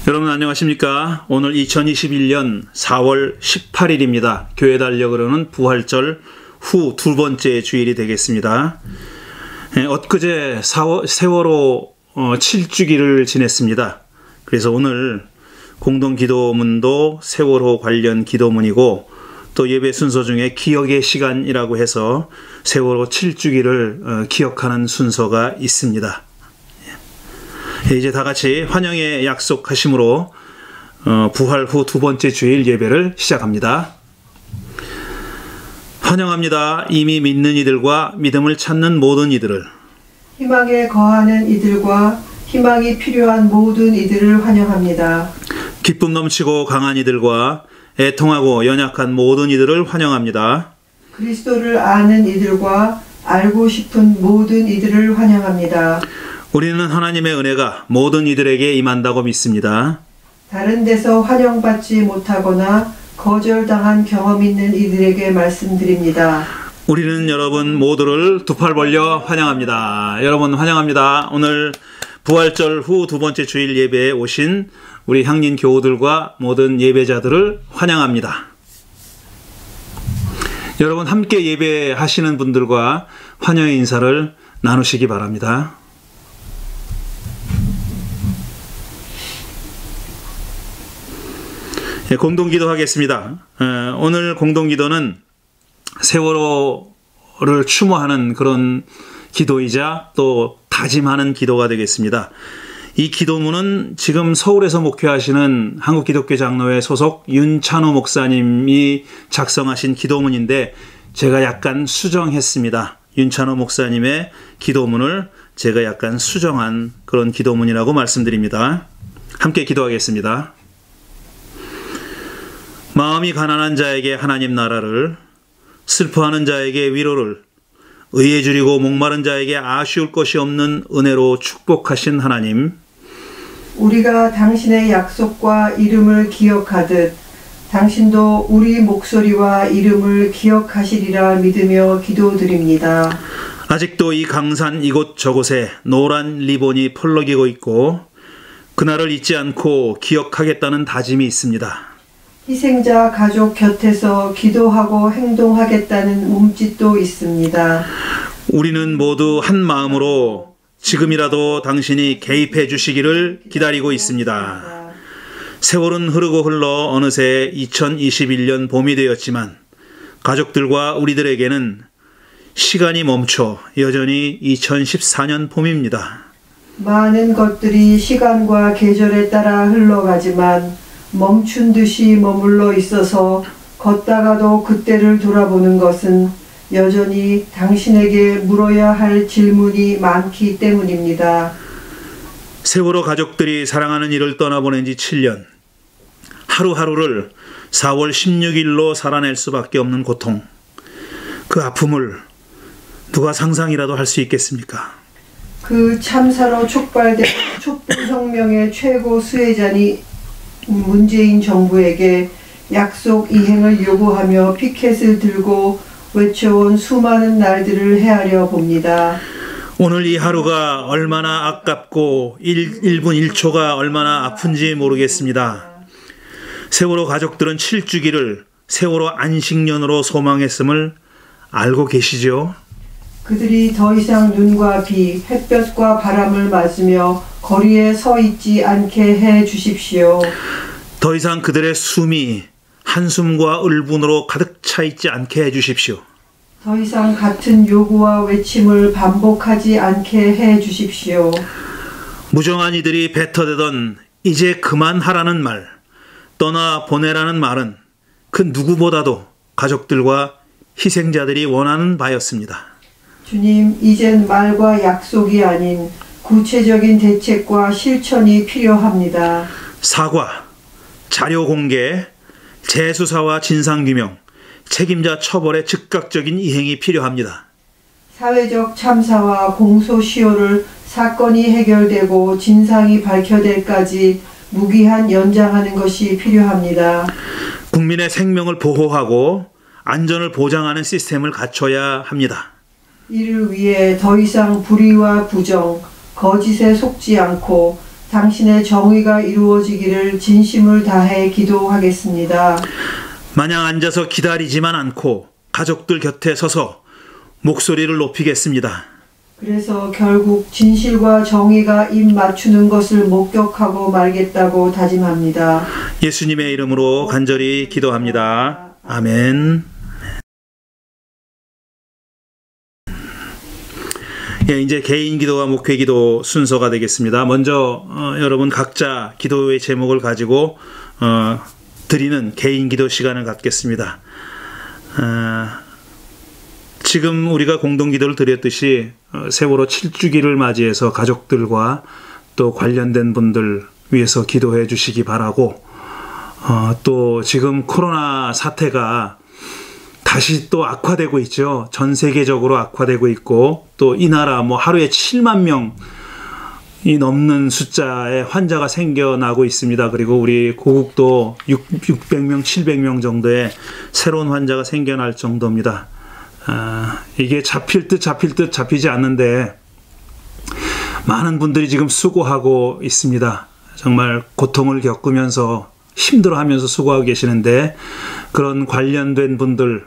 여러분 안녕하십니까? 오늘 2021년 4월 18일입니다. 교회 달력으로는 부활절 후 두 번째 주일이 되겠습니다. 엊그제 세월호 7주기를 지냈습니다. 그래서 오늘 공동기도문도 세월호 관련 기도문이고 또 예배 순서 중에 기억의 시간이라고 해서 세월호 7주기를 기억하는 순서가 있습니다. 이제 다 같이 환영의 약속하심으로 부활 후 두 번째 주일 예배를 시작합니다. 환영합니다. 이미 믿는 이들과 믿음을 찾는 모든 이들을, 희망에 거하는 이들과 희망이 필요한 모든 이들을 환영합니다. 기쁨 넘치고 강한 이들과 애통하고 연약한 모든 이들을 환영합니다. 그리스도를 아는 이들과 알고 싶은 모든 이들을 환영합니다. 우리는 하나님의 은혜가 모든 이들에게 임한다고 믿습니다. 다른 데서 환영받지 못하거나 거절당한 경험 있는 이들에게 말씀드립니다. 우리는 여러분 모두를 두 팔 벌려 환영합니다. 여러분 환영합니다. 오늘 부활절 후 두 번째 주일 예배에 오신 우리 향린 교우들과 모든 예배자들을 환영합니다. 여러분 함께 예배하시는 분들과 환영의 인사를 나누시기 바랍니다. 공동기도 하겠습니다. 오늘 공동기도는 세월호를 추모하는 그런 기도이자 또 다짐하는 기도가 되겠습니다. 이 기도문은 지금 서울에서 목회하시는 한국기독교장로회 소속 윤찬호 목사님이 작성하신 기도문인데 제가 약간 수정했습니다. 윤찬호 목사님의 기도문을 제가 약간 수정한 그런 기도문이라고 말씀드립니다. 함께 기도하겠습니다. 마음이 가난한 자에게 하나님 나라를, 슬퍼하는 자에게 위로를, 의에 줄이고 목마른 자에게 아쉬울 것이 없는 은혜로 축복하신 하나님, 우리가 당신의 약속과 이름을 기억하듯 당신도 우리 목소리와 이름을 기억하시리라 믿으며 기도드립니다. 아직도 이 강산 이곳저곳에 노란 리본이 펄럭이고 있고 그날을 잊지 않고 기억하겠다는 다짐이 있습니다. 희생자 가족 곁에서 기도하고 행동하겠다는 몸짓도 있습니다. 우리는 모두 한 마음으로 지금이라도 당신이 개입해 주시기를 기다리고 있습니다. 세월은 흐르고 흘러 어느새 2021년 봄이 되었지만 가족들과 우리들에게는 시간이 멈춰 여전히 2014년 봄입니다. 많은 것들이 시간과 계절에 따라 흘러가지만 멈춘 듯이 머물러 있어서 걷다가도 그때를 돌아보는 것은 여전히 당신에게 물어야 할 질문이 많기 때문입니다. 세월호 가족들이 사랑하는 이를 떠나보낸 지 7년. 하루하루를 4월 16일로 살아낼 수밖에 없는 고통. 그 아픔을 누가 상상이라도 할 수 있겠습니까? 그 참사로 촉발된 촛불혁명의 최고 수혜자니 문재인 정부에게 약속 이행을 요구하며 피켓을 들고 외쳐온 수많은 날들을 헤아려 봅니다. 오늘 이 하루가 얼마나 아깝고 1분 1초가 얼마나 아픈지 모르겠습니다. 세월호 가족들은 7주기를 세월호 안식년으로 소망했음을 알고 계시죠? 그들이 더 이상 눈과 비, 햇볕과 바람을 맞으며 거리에 서 있지 않게 해 주십시오. 더 이상 그들의 숨이 한숨과 울분으로 가득 차 있지 않게 해 주십시오. 더 이상 같은 요구와 외침을 반복하지 않게 해 주십시오. 무정한 이들이 뱉어대던 이제 그만하라는 말, 떠나 보내라는 말은 그 누구보다도 가족들과 희생자들이 원하는 바였습니다. 주님, 이젠 말과 약속이 아닌 구체적인 대책과 실천이 필요합니다. 사과, 자료 공개, 재수사와 진상규명, 책임자 처벌의 즉각적인 이행이 필요합니다. 사회적 참사와 공소시효를 사건이 해결되고 진상이 밝혀질까지 무기한 연장하는 것이 필요합니다. 국민의 생명을 보호하고 안전을 보장하는 시스템을 갖춰야 합니다. 이를 위해 더 이상 불의와 부정, 거짓에 속지 않고 당신의 정의가 이루어지기를 진심을 다해 기도하겠습니다. 마냥 앉아서 기다리지만 않고 가족들 곁에 서서 목소리를 높이겠습니다. 그래서 결국 진실과 정의가 입 맞추는 것을 목격하고 말겠다고 다짐합니다. 예수님의 이름으로 간절히 기도합니다. 아멘. 예, 이제 개인 기도와 목회 기도 순서가 되겠습니다. 먼저 여러분 각자 기도의 제목을 가지고 드리는 개인 기도 시간을 갖겠습니다. 지금 우리가 공동 기도를 드렸듯이 세월호 7주기를 맞이해서 가족들과 또 관련된 분들 위해서 기도해 주시기 바라고, 또 지금 코로나 사태가 다시 또 악화되고 있죠. 전 세계적으로 악화되고 있고, 또 이 나라 하루에 7만 명이 넘는 숫자의 환자가 생겨나고 있습니다. 그리고 우리 고국도 600명, 700명 정도의 새로운 환자가 생겨날 정도입니다. 이게 잡힐 듯 잡히지 않는데 많은 분들이 지금 수고하고 있습니다. 정말 고통을 겪으면서 힘들어하면서 수고하고 계시는데, 그런 관련된 분들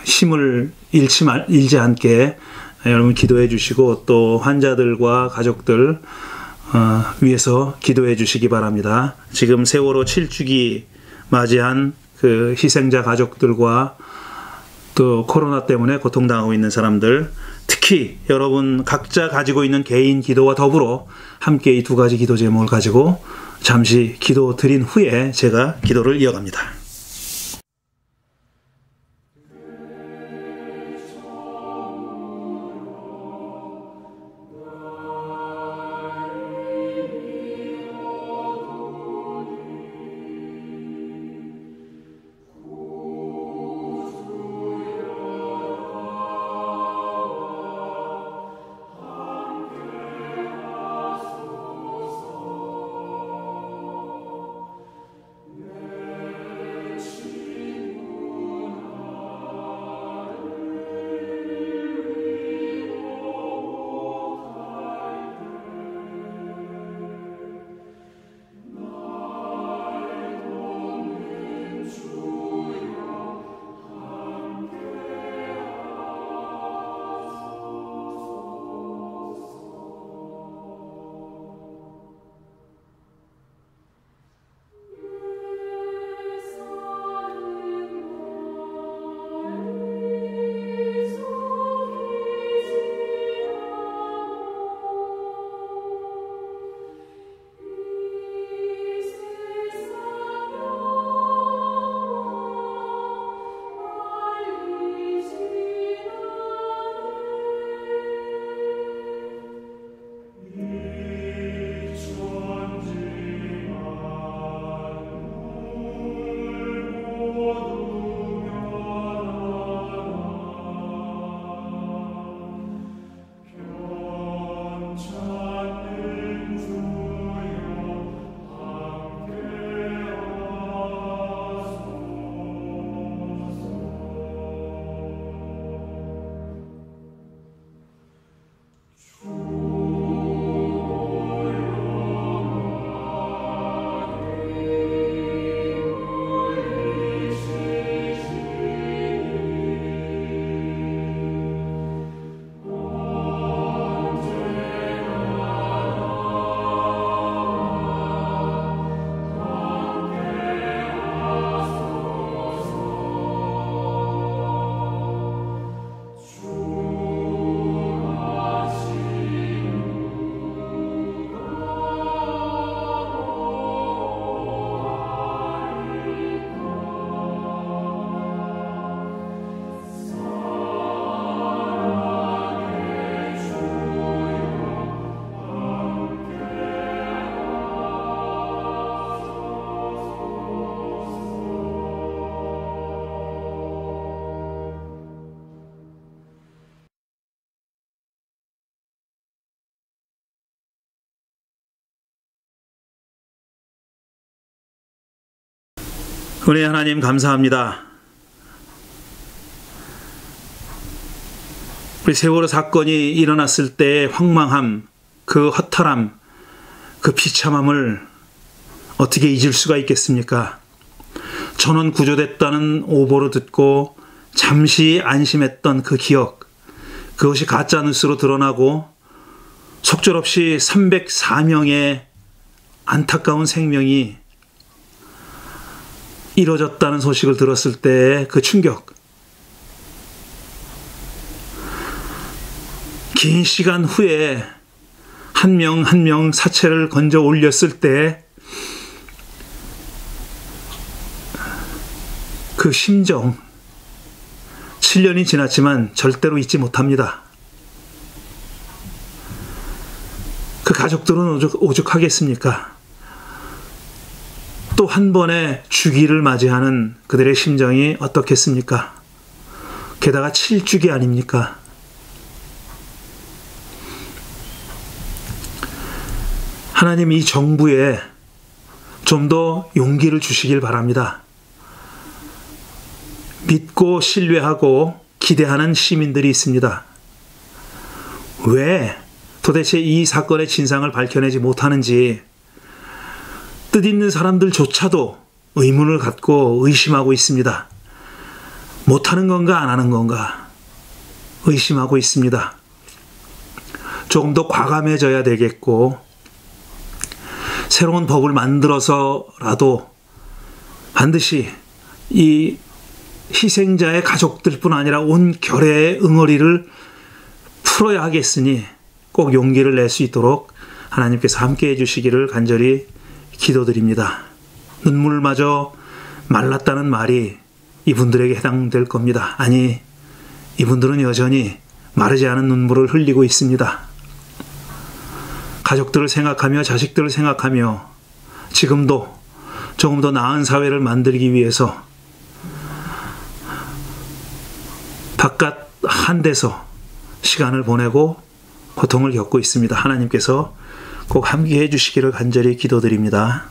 힘을 잃지 않게 여러분 기도해 주시고, 또 환자들과 가족들 위해서 기도해 주시기 바랍니다. 지금 세월호 7주기 맞이한 그 희생자 가족들과 또 코로나 때문에 고통당하고 있는 사람들, 특히 여러분 각자 가지고 있는 개인 기도와 더불어 함께 이 두 가지 기도 제목을 가지고 잠시 기도 드린 후에 제가 기도를 이어갑니다. 은혜 하나님 감사합니다. 우리 세월호 사건이 일어났을 때의 황망함, 그 허탈함, 그 비참함을 어떻게 잊을 수가 있겠습니까? 전원 구조됐다는 오보를 듣고 잠시 안심했던 그 기억, 그것이 가짜뉴스로 드러나고 속절없이 304명의 안타까운 생명이 이뤄졌다는 소식을 들었을 때의 그 충격, 긴 시간 후에 한 명 한 명 사체를 건져 올렸을 때 그 심정, 7년이 지났지만 절대로 잊지 못합니다. 그 가족들은 오죽하겠습니까? 또 한 번의 주기를 맞이하는 그들의 심정이 어떻겠습니까? 게다가 7주기 아닙니까? 하나님 이 정부에 좀 더 용기를 주시길 바랍니다. 믿고 신뢰하고 기대하는 시민들이 있습니다. 왜 도대체 이 사건의 진상을 밝혀내지 못하는지 뜻있는 사람들조차도 의문을 갖고 의심하고 있습니다. 못하는 건가 안 하는 건가 의심하고 있습니다. 조금 더 과감해져야 되겠고 새로운 법을 만들어서라도 반드시 이 희생자의 가족들뿐 아니라 온 결의의 응어리를 풀어야 하겠으니 꼭 용기를 낼 수 있도록 하나님께서 함께해 주시기를 간절히 기도드립니다. 눈물마저 말랐다는 말이 이분들에게 해당될 겁니다. 아니, 이분들은 여전히 마르지 않은 눈물을 흘리고 있습니다. 가족들을 생각하며 자식들을 생각하며 지금도 조금 더 나은 사회를 만들기 위해서 바깥 한 데서 시간을 보내고 고통을 겪고 있습니다. 하나님께서 꼭 함께해 주시기를 간절히 기도드립니다.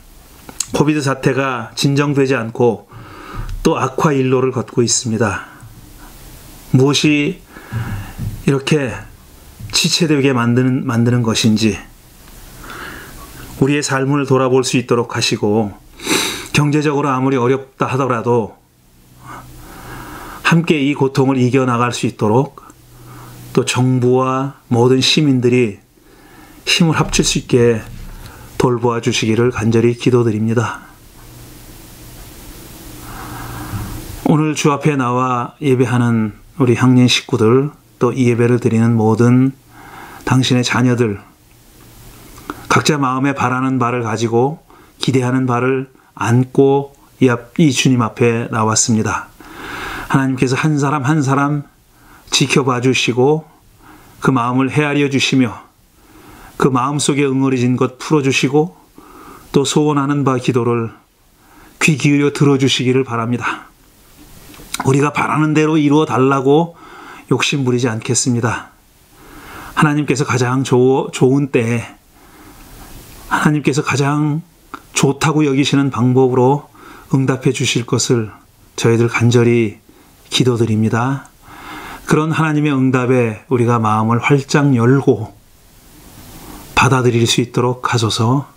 코비드 사태가 진정되지 않고 또 악화 일로를 걷고 있습니다. 무엇이 이렇게 지체되게 만드는 것인지 우리의 삶을 돌아볼 수 있도록 하시고 경제적으로 아무리 어렵다 하더라도 함께 이 고통을 이겨나갈 수 있도록 또 정부와 모든 시민들이 힘을 합칠 수 있게 돌보아 주시기를 간절히 기도드립니다. 오늘 주 앞에 나와 예배하는 우리 향년 식구들, 또 이 예배를 드리는 모든 당신의 자녀들, 각자 마음에 바라는 바를 가지고 기대하는 바를 안고 이 주님 앞에 나왔습니다. 하나님께서 한 사람 한 사람 지켜봐 주시고 그 마음을 헤아려 주시며 그 마음속에 응어리진 것 풀어주시고 또 소원하는 바 기도를 귀 기울여 들어주시기를 바랍니다. 우리가 바라는 대로 이루어 달라고 욕심 부리지 않겠습니다. 하나님께서 가장 좋은 때에 하나님께서 가장 좋다고 여기시는 방법으로 응답해 주실 것을 저희들 간절히 기도드립니다. 그런 하나님의 응답에 우리가 마음을 활짝 열고 받아들일 수 있도록 하소서.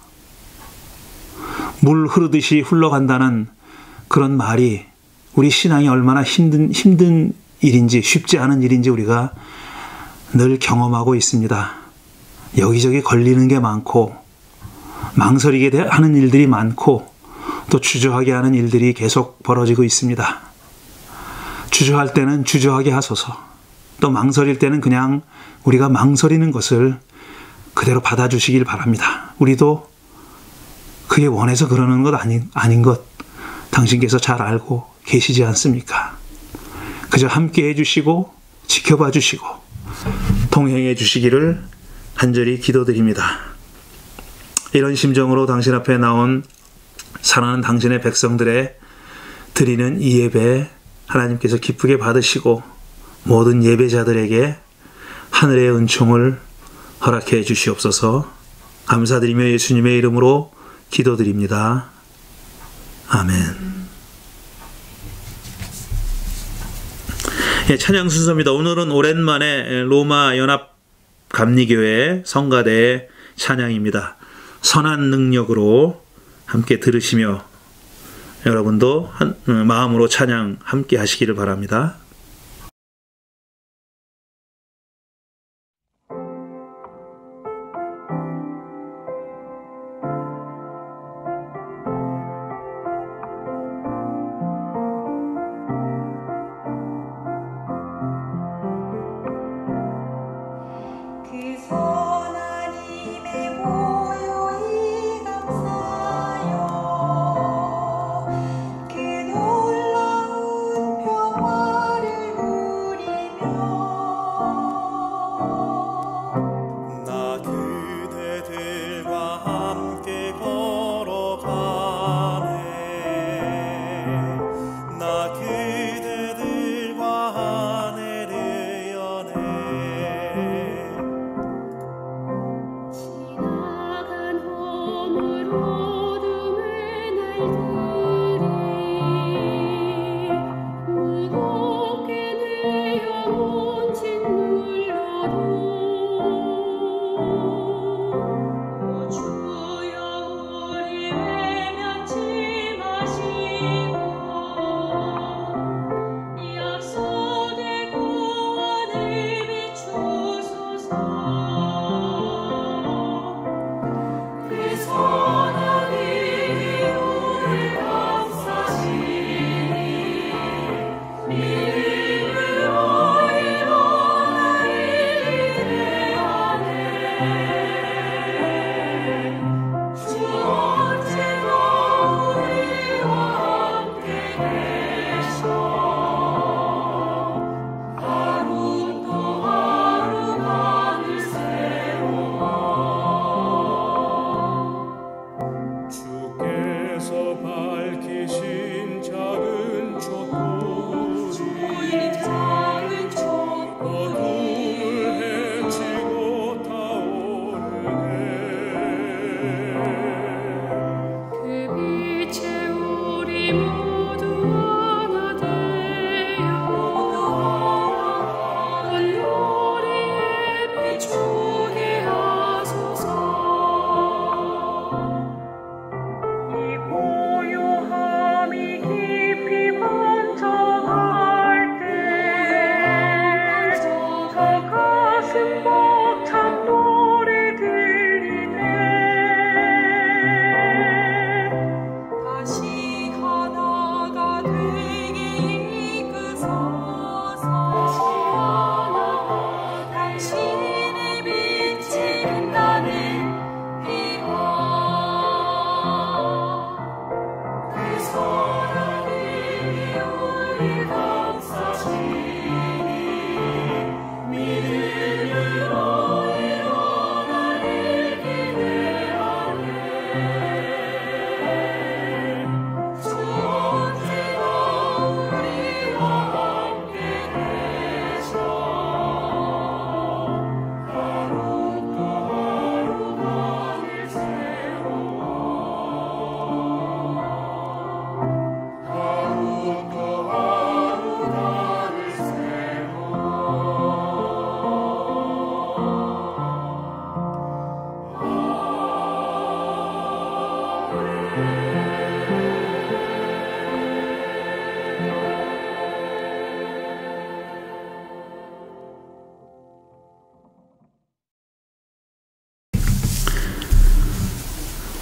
물 흐르듯이 흘러간다는 그런 말이 우리 신앙이 얼마나 힘든 일인지, 쉽지 않은 일인지 우리가 늘 경험하고 있습니다. 여기저기 걸리는 게 많고 망설이게 하는 일들이 많고 또 주저하게 하는 일들이 계속 벌어지고 있습니다. 주저할 때는 주저하게 하소서. 또 망설일 때는 그냥 우리가 망설이는 것을 그대로 받아주시길 바랍니다. 우리도 그게 원해서 그러는 것 아닌 것 당신께서 잘 알고 계시지 않습니까? 그저 함께 해주시고 지켜봐 주시고 동행해 주시기를 간절히 기도드립니다. 이런 심정으로 당신 앞에 나온 사랑하는 당신의 백성들의 드리는 이 예배 하나님께서 기쁘게 받으시고 모든 예배자들에게 하늘의 은총을 허락해 주시옵소서. 감사드리며 예수님의 이름으로 기도드립니다. 아멘. 찬양 순서입니다. 오늘은 오랜만에 로마 연합 감리교회 성가대의 찬양입니다. 선한 능력으로 함께 들으시며 여러분도 마음으로 찬양 함께 하시기를 바랍니다.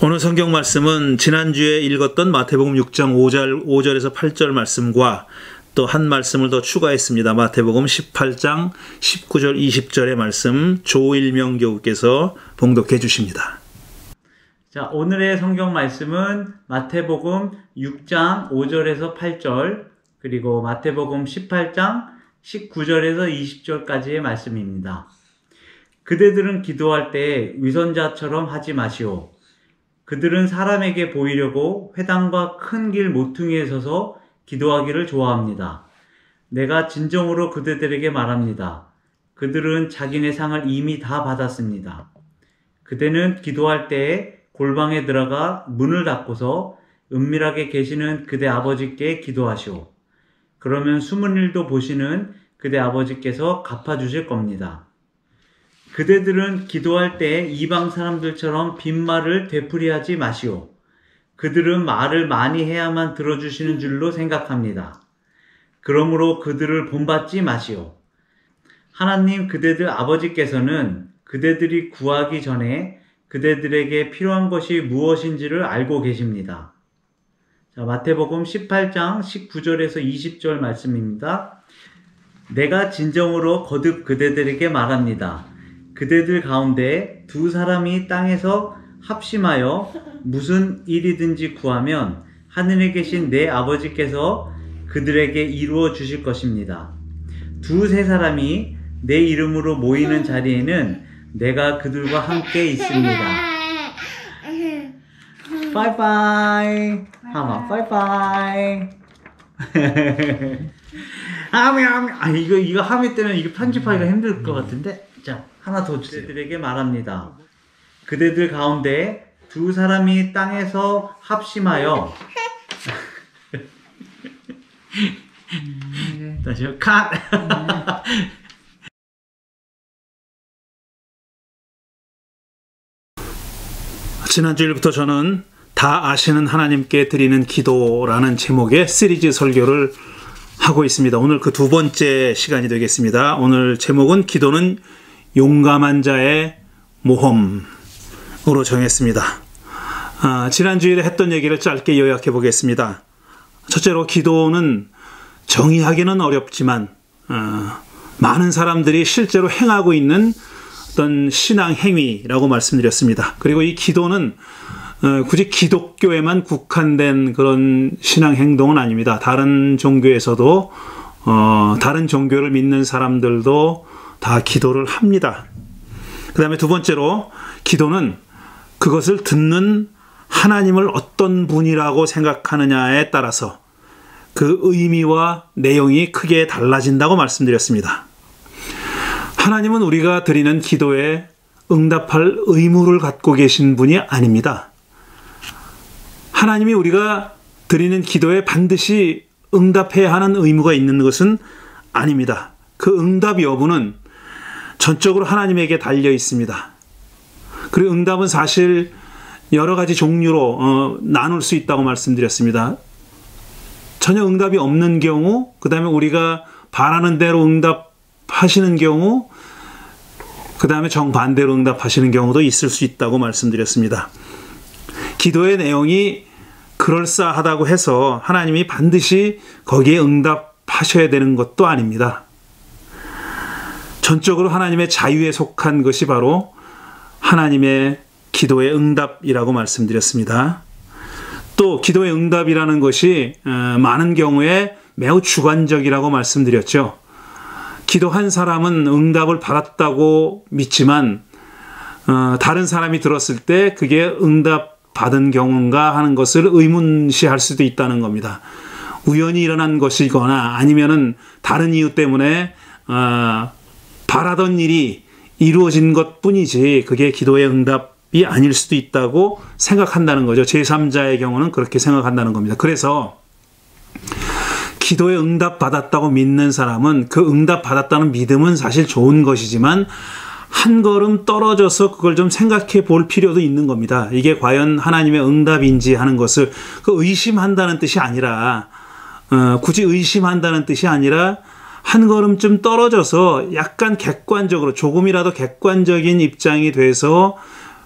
오늘 성경 말씀은 지난주에 읽었던 마태복음 6장 5절에서 8절 말씀과 또 한 말씀을 더 추가했습니다. 마태복음 18장 19절 20절의 말씀 조일명 교우께서 봉독해 주십니다. 자, 오늘의 성경 말씀은 마태복음 6장 5절에서 8절 그리고 마태복음 18장 19절에서 20절까지의 말씀입니다. 그대들은 기도할 때 위선자처럼 하지 마시오. 그들은 사람에게 보이려고 회당과 큰 길 모퉁이에 서서 기도하기를 좋아합니다. 내가 진정으로 그대들에게 말합니다. 그들은 자기네 상을 이미 다 받았습니다. 그대는 기도할 때에 골방에 들어가 문을 닫고서 은밀하게 계시는 그대 아버지께 기도하시오. 그러면 숨은 일도 보시는 그대 아버지께서 갚아주실 겁니다. 그대들은 기도할 때 이방 사람들처럼 빈말을 되풀이하지 마시오. 그들은 말을 많이 해야만 들어주시는 줄로 생각합니다. 그러므로 그들을 본받지 마시오. 하나님 그대들 아버지께서는 그대들이 구하기 전에 그대들에게 필요한 것이 무엇인지를 알고 계십니다. 자, 마태복음 18장 19절에서 20절 말씀입니다. 내가 진정으로 거듭 그대들에게 말합니다. 그대들 가운데 두 사람이 땅에서 합심하여 무슨 일이든지 구하면 하늘에 계신 내 아버지께서 그들에게 이루어 주실 것입니다. 두세 사람이 내 이름으로 모이는 자리에는 내가 그들과 함께 있습니다. 빠이빠이. 하마 빠이빠이. 이거 하미 때는 이거 편집하기가 힘들 것 같은데. 자, 하나 더 주세요. 그대들에게 말합니다. 그대들 가운데 두 사람이 땅에서 합심하여 다시요. 컷. 지난주일부터 저는 다 아시는 하나님께 드리는 기도라는 제목의 시리즈 설교를 하고 있습니다. 오늘 그 두 번째 시간이 되겠습니다. 오늘 제목은 기도는 용감한 자의 모험으로 정했습니다. 지난주일에 했던 얘기를 짧게 요약해 보겠습니다. 첫째로 기도는 정의하기는 어렵지만 많은 사람들이 실제로 행하고 있는 어떤 신앙 행위라고 말씀드렸습니다. 그리고 이 기도는 굳이 기독교에만 국한된 그런 신앙 행동은 아닙니다. 다른 종교에서도 다른 종교를 믿는 사람들도 다 기도를 합니다. 그 다음에 두 번째로 기도는 그것을 듣는 하나님을 어떤 분이라고 생각하느냐에 따라서 그 의미와 내용이 크게 달라진다고 말씀드렸습니다. 하나님은 우리가 드리는 기도에 응답할 의무를 갖고 계신 분이 아닙니다. 하나님이 우리가 드리는 기도에 반드시 응답해야 하는 의무가 있는 것은 아닙니다. 그 응답 여부는 전적으로 하나님에게 달려 있습니다. 그리고 응답은 사실 여러 가지 종류로 나눌 수 있다고 말씀드렸습니다. 전혀 응답이 없는 경우, 그 다음에 우리가 바라는 대로 응답하시는 경우, 그 다음에 정반대로 응답하시는 경우도 있을 수 있다고 말씀드렸습니다. 기도의 내용이 그럴싸하다고 해서 하나님이 반드시 거기에 응답하셔야 되는 것도 아닙니다. 전적으로 하나님의 자유에 속한 것이 바로 하나님의 기도의 응답이라고 말씀드렸습니다. 또 기도의 응답이라는 것이 많은 경우에 매우 주관적이라고 말씀드렸죠. 기도한 사람은 응답을 받았다고 믿지만 다른 사람이 들었을 때 그게 응답받은 경우인가 하는 것을 의문시할 수도 있다는 겁니다. 우연히 일어난 것이거나 아니면은 다른 이유 때문에 바라던 일이 이루어진 것뿐이지 그게 기도의 응답이 아닐 수도 있다고 생각한다는 거죠. 제3자의 경우는 그렇게 생각한다는 겁니다. 그래서 기도에 응답받았다고 믿는 사람은 그 응답받았다는 믿음은 사실 좋은 것이지만 한 걸음 떨어져서 그걸 좀 생각해 볼 필요도 있는 겁니다. 이게 과연 하나님의 응답인지 하는 것을 의심한다는 뜻이 아니라 굳이 의심한다는 뜻이 아니라 한 걸음쯤 떨어져서 약간 객관적으로 조금이라도 객관적인 입장이 돼서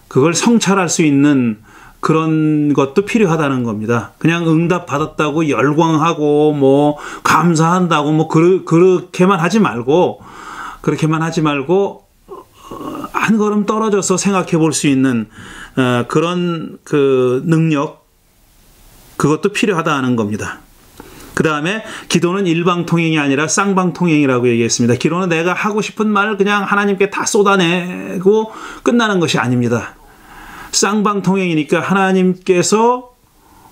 그걸 성찰할 수 있는 그런 것도 필요하다는 겁니다. 그냥 응답 받았다고 열광하고 뭐 감사한다고 뭐 그렇게만 하지 말고 한 걸음 떨어져서 생각해 볼 수 있는 그런 그 능력, 그것도 필요하다는 겁니다. 그 다음에 기도는 일방통행이 아니라 쌍방통행이라고 얘기했습니다. 기도는 내가 하고 싶은 말을 그냥 하나님께 다 쏟아내고 끝나는 것이 아닙니다. 쌍방통행이니까 하나님께서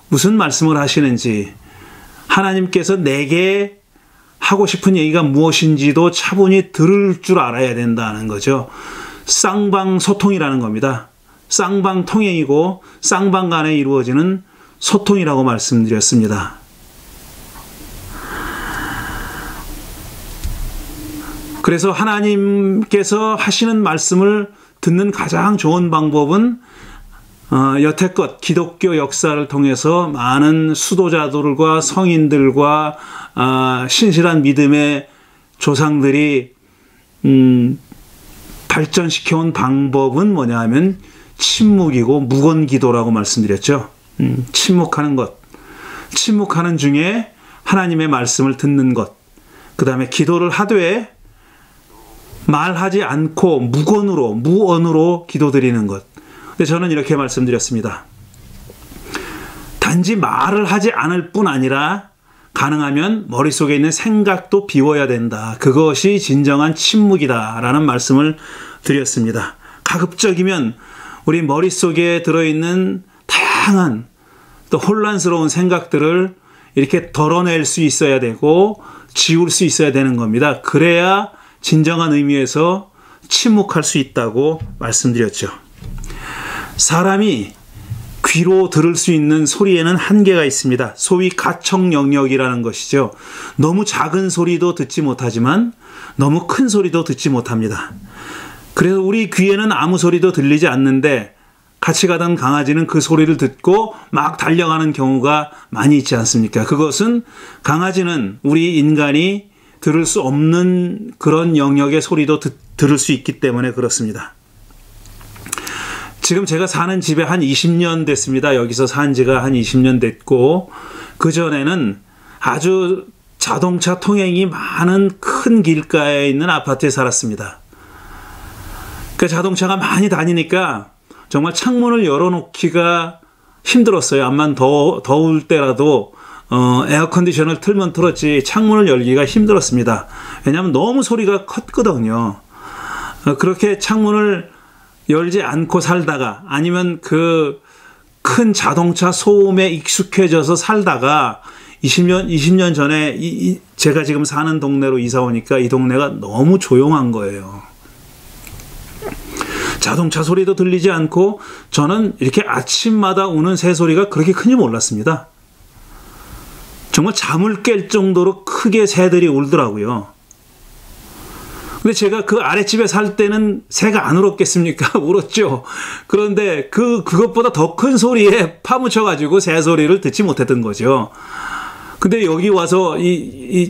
무슨 말씀을 하시는지, 하나님께서 내게 하고 싶은 얘기가 무엇인지도 차분히 들을 줄 알아야 된다는 거죠. 쌍방소통이라는 겁니다. 쌍방통행이고 쌍방 간에 이루어지는 소통이라고 말씀드렸습니다. 그래서 하나님께서 하시는 말씀을 듣는 가장 좋은 방법은 여태껏 기독교 역사를 통해서 많은 수도자들과 성인들과 신실한 믿음의 조상들이 발전시켜온 방법은 뭐냐 하면 침묵이고 묵언기도라고 말씀드렸죠. 침묵하는 것, 침묵하는 중에 하나님의 말씀을 듣는 것, 그 다음에 기도를 하되 말하지 않고 무언으로 기도드리는 것. 근데 저는 이렇게 말씀드렸습니다. 단지 말을 하지 않을 뿐 아니라 가능하면 머릿속에 있는 생각도 비워야 된다. 그것이 진정한 침묵이다라는 말씀을 드렸습니다. 가급적이면 우리 머릿속에 들어있는 다양한 또 혼란스러운 생각들을 이렇게 덜어낼 수 있어야 되고 지울 수 있어야 되는 겁니다. 그래야 진정한 의미에서 침묵할 수 있다고 말씀드렸죠. 사람이 귀로 들을 수 있는 소리에는 한계가 있습니다. 소위 가청 영역이라는 것이죠. 너무 작은 소리도 듣지 못하지만 너무 큰 소리도 듣지 못합니다. 그래서 우리 귀에는 아무 소리도 들리지 않는데 같이 가던 강아지는 그 소리를 듣고 막 달려가는 경우가 많이 있지 않습니까? 그것은 강아지는 우리 인간이 들을 수 없는 그런 영역의 소리도 들을 수 있기 때문에 그렇습니다. 지금 제가 사는 집에 한 20년 됐습니다. 여기서 산 지가 한 20년 됐고 그전에는 아주 자동차 통행이 많은 큰 길가에 있는 아파트에 살았습니다. 그 자동차가 많이 다니니까 정말 창문을 열어놓기가 힘들었어요. 암만 더울 때라도 에어컨디션을 틀면 틀었지 창문을 열기가 힘들었습니다. 왜냐하면 너무 소리가 컸거든요. 그렇게 창문을 열지 않고 살다가 아니면 그 큰 자동차 소음에 익숙해져서 살다가 20년 전에 제가 지금 사는 동네로 이사 오니까 이 동네가 너무 조용한 거예요. 자동차 소리도 들리지 않고 저는 이렇게 아침마다 우는 새소리가 그렇게 큰지 몰랐습니다. 정말 잠을 깰 정도로 크게 새들이 울더라고요. 근데 제가 그 아랫집에 살 때는 새가 안 울었겠습니까? 울었죠. 그런데 그것보다 더 큰 소리에 파묻혀가지고 새 소리를 듣지 못했던 거죠. 근데 여기 와서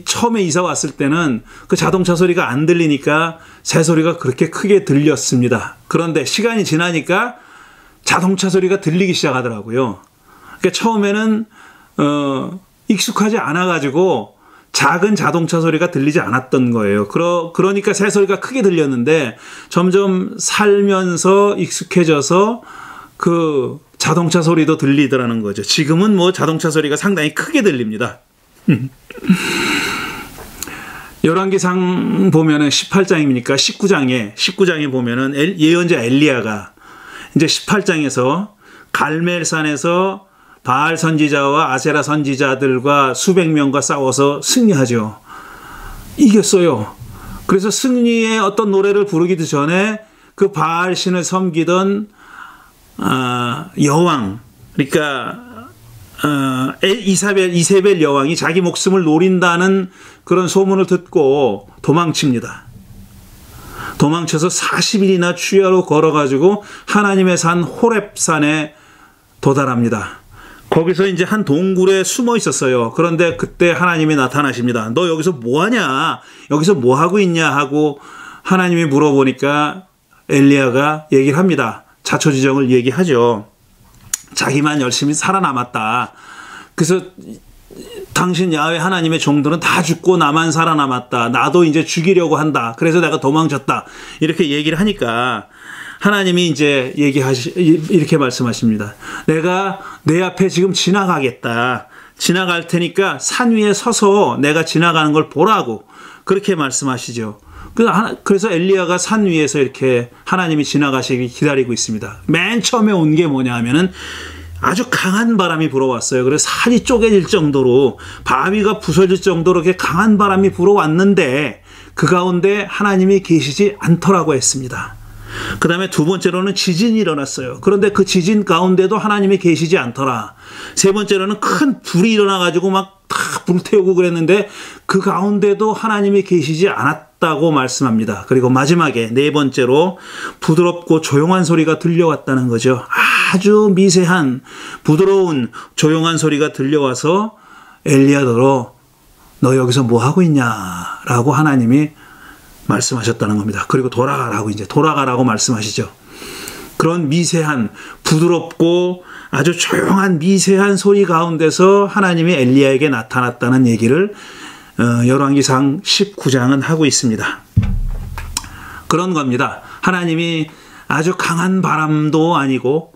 처음에 이사 왔을 때는 그 자동차 소리가 안 들리니까 새 소리가 그렇게 크게 들렸습니다. 그런데 시간이 지나니까 자동차 소리가 들리기 시작하더라고요. 그러니까 처음에는 익숙하지 않아가지고 작은 자동차 소리가 들리지 않았던 거예요. 그러니까 새 소리가 크게 들렸는데 점점 살면서 익숙해져서 그 자동차 소리도 들리더라는 거죠. 지금은 뭐 자동차 소리가 상당히 크게 들립니다. 열왕기상 보면은 18장입니까? 19장에 보면은 예언자 엘리야가 이제 18장에서 갈멜산에서 바알 선지자와 아세라 선지자들과 수백 명과 싸워서 승리하죠. 이겼어요. 그래서 승리의 어떤 노래를 부르기도 전에 그 바알 신을 섬기던 여왕, 그러니까 이세벨 여왕이 자기 목숨을 노린다는 그런 소문을 듣고 도망칩니다. 도망쳐서 40일이나 추야로 걸어가지고 하나님의 산 호렙산에 도달합니다. 거기서 이제 한 동굴에 숨어 있었어요. 그런데 그때 하나님이 나타나십니다. 너 여기서 뭐 하냐? 여기서 뭐 하고 있냐? 하고 하나님이 물어보니까 엘리야가 얘기를 합니다. 자초지정을 얘기하죠. 자기만 열심히 살아남았다. 그래서 당신 야훼 하나님의 종들은 다 죽고 나만 살아남았다. 나도 이제 죽이려고 한다. 그래서 내가 도망쳤다. 이렇게 얘기를 하니까 하나님이 이제 이렇게 말씀하십니다. 내가 내 앞에 지금 지나가겠다. 지나갈 테니까 산 위에 서서 내가 지나가는 걸 보라고 그렇게 말씀하시죠. 그래서 엘리야가 산 위에서 이렇게 하나님이 지나가시기 기다리고 있습니다. 맨 처음에 온 게 뭐냐 하면은 아주 강한 바람이 불어왔어요. 그래서 산이 쪼개질 정도로 바위가 부서질 정도로 이렇게 강한 바람이 불어왔는데 그 가운데 하나님이 계시지 않더라고 했습니다. 그 다음에 두 번째로는 지진이 일어났어요. 그런데 그 지진 가운데도 하나님이 계시지 않더라. 세 번째로는 큰 불이 일어나가지고 막 불태우고 그랬는데 그 가운데도 하나님이 계시지 않았다고 말씀합니다. 그리고 마지막에 네 번째로 부드럽고 조용한 소리가 들려왔다는 거죠. 아주 미세한 부드러운 조용한 소리가 들려와서 엘리야더러 너 여기서 뭐 하고 있냐라고 하나님이 말씀하셨다는 겁니다. 그리고 돌아가라고 말씀하시죠. 그런 미세한 부드럽고 아주 조용한 미세한 소리 가운데서 하나님이 엘리야에게 나타났다는 얘기를 열왕기상 19장은 하고 있습니다. 그런 겁니다. 하나님이 아주 강한 바람도 아니고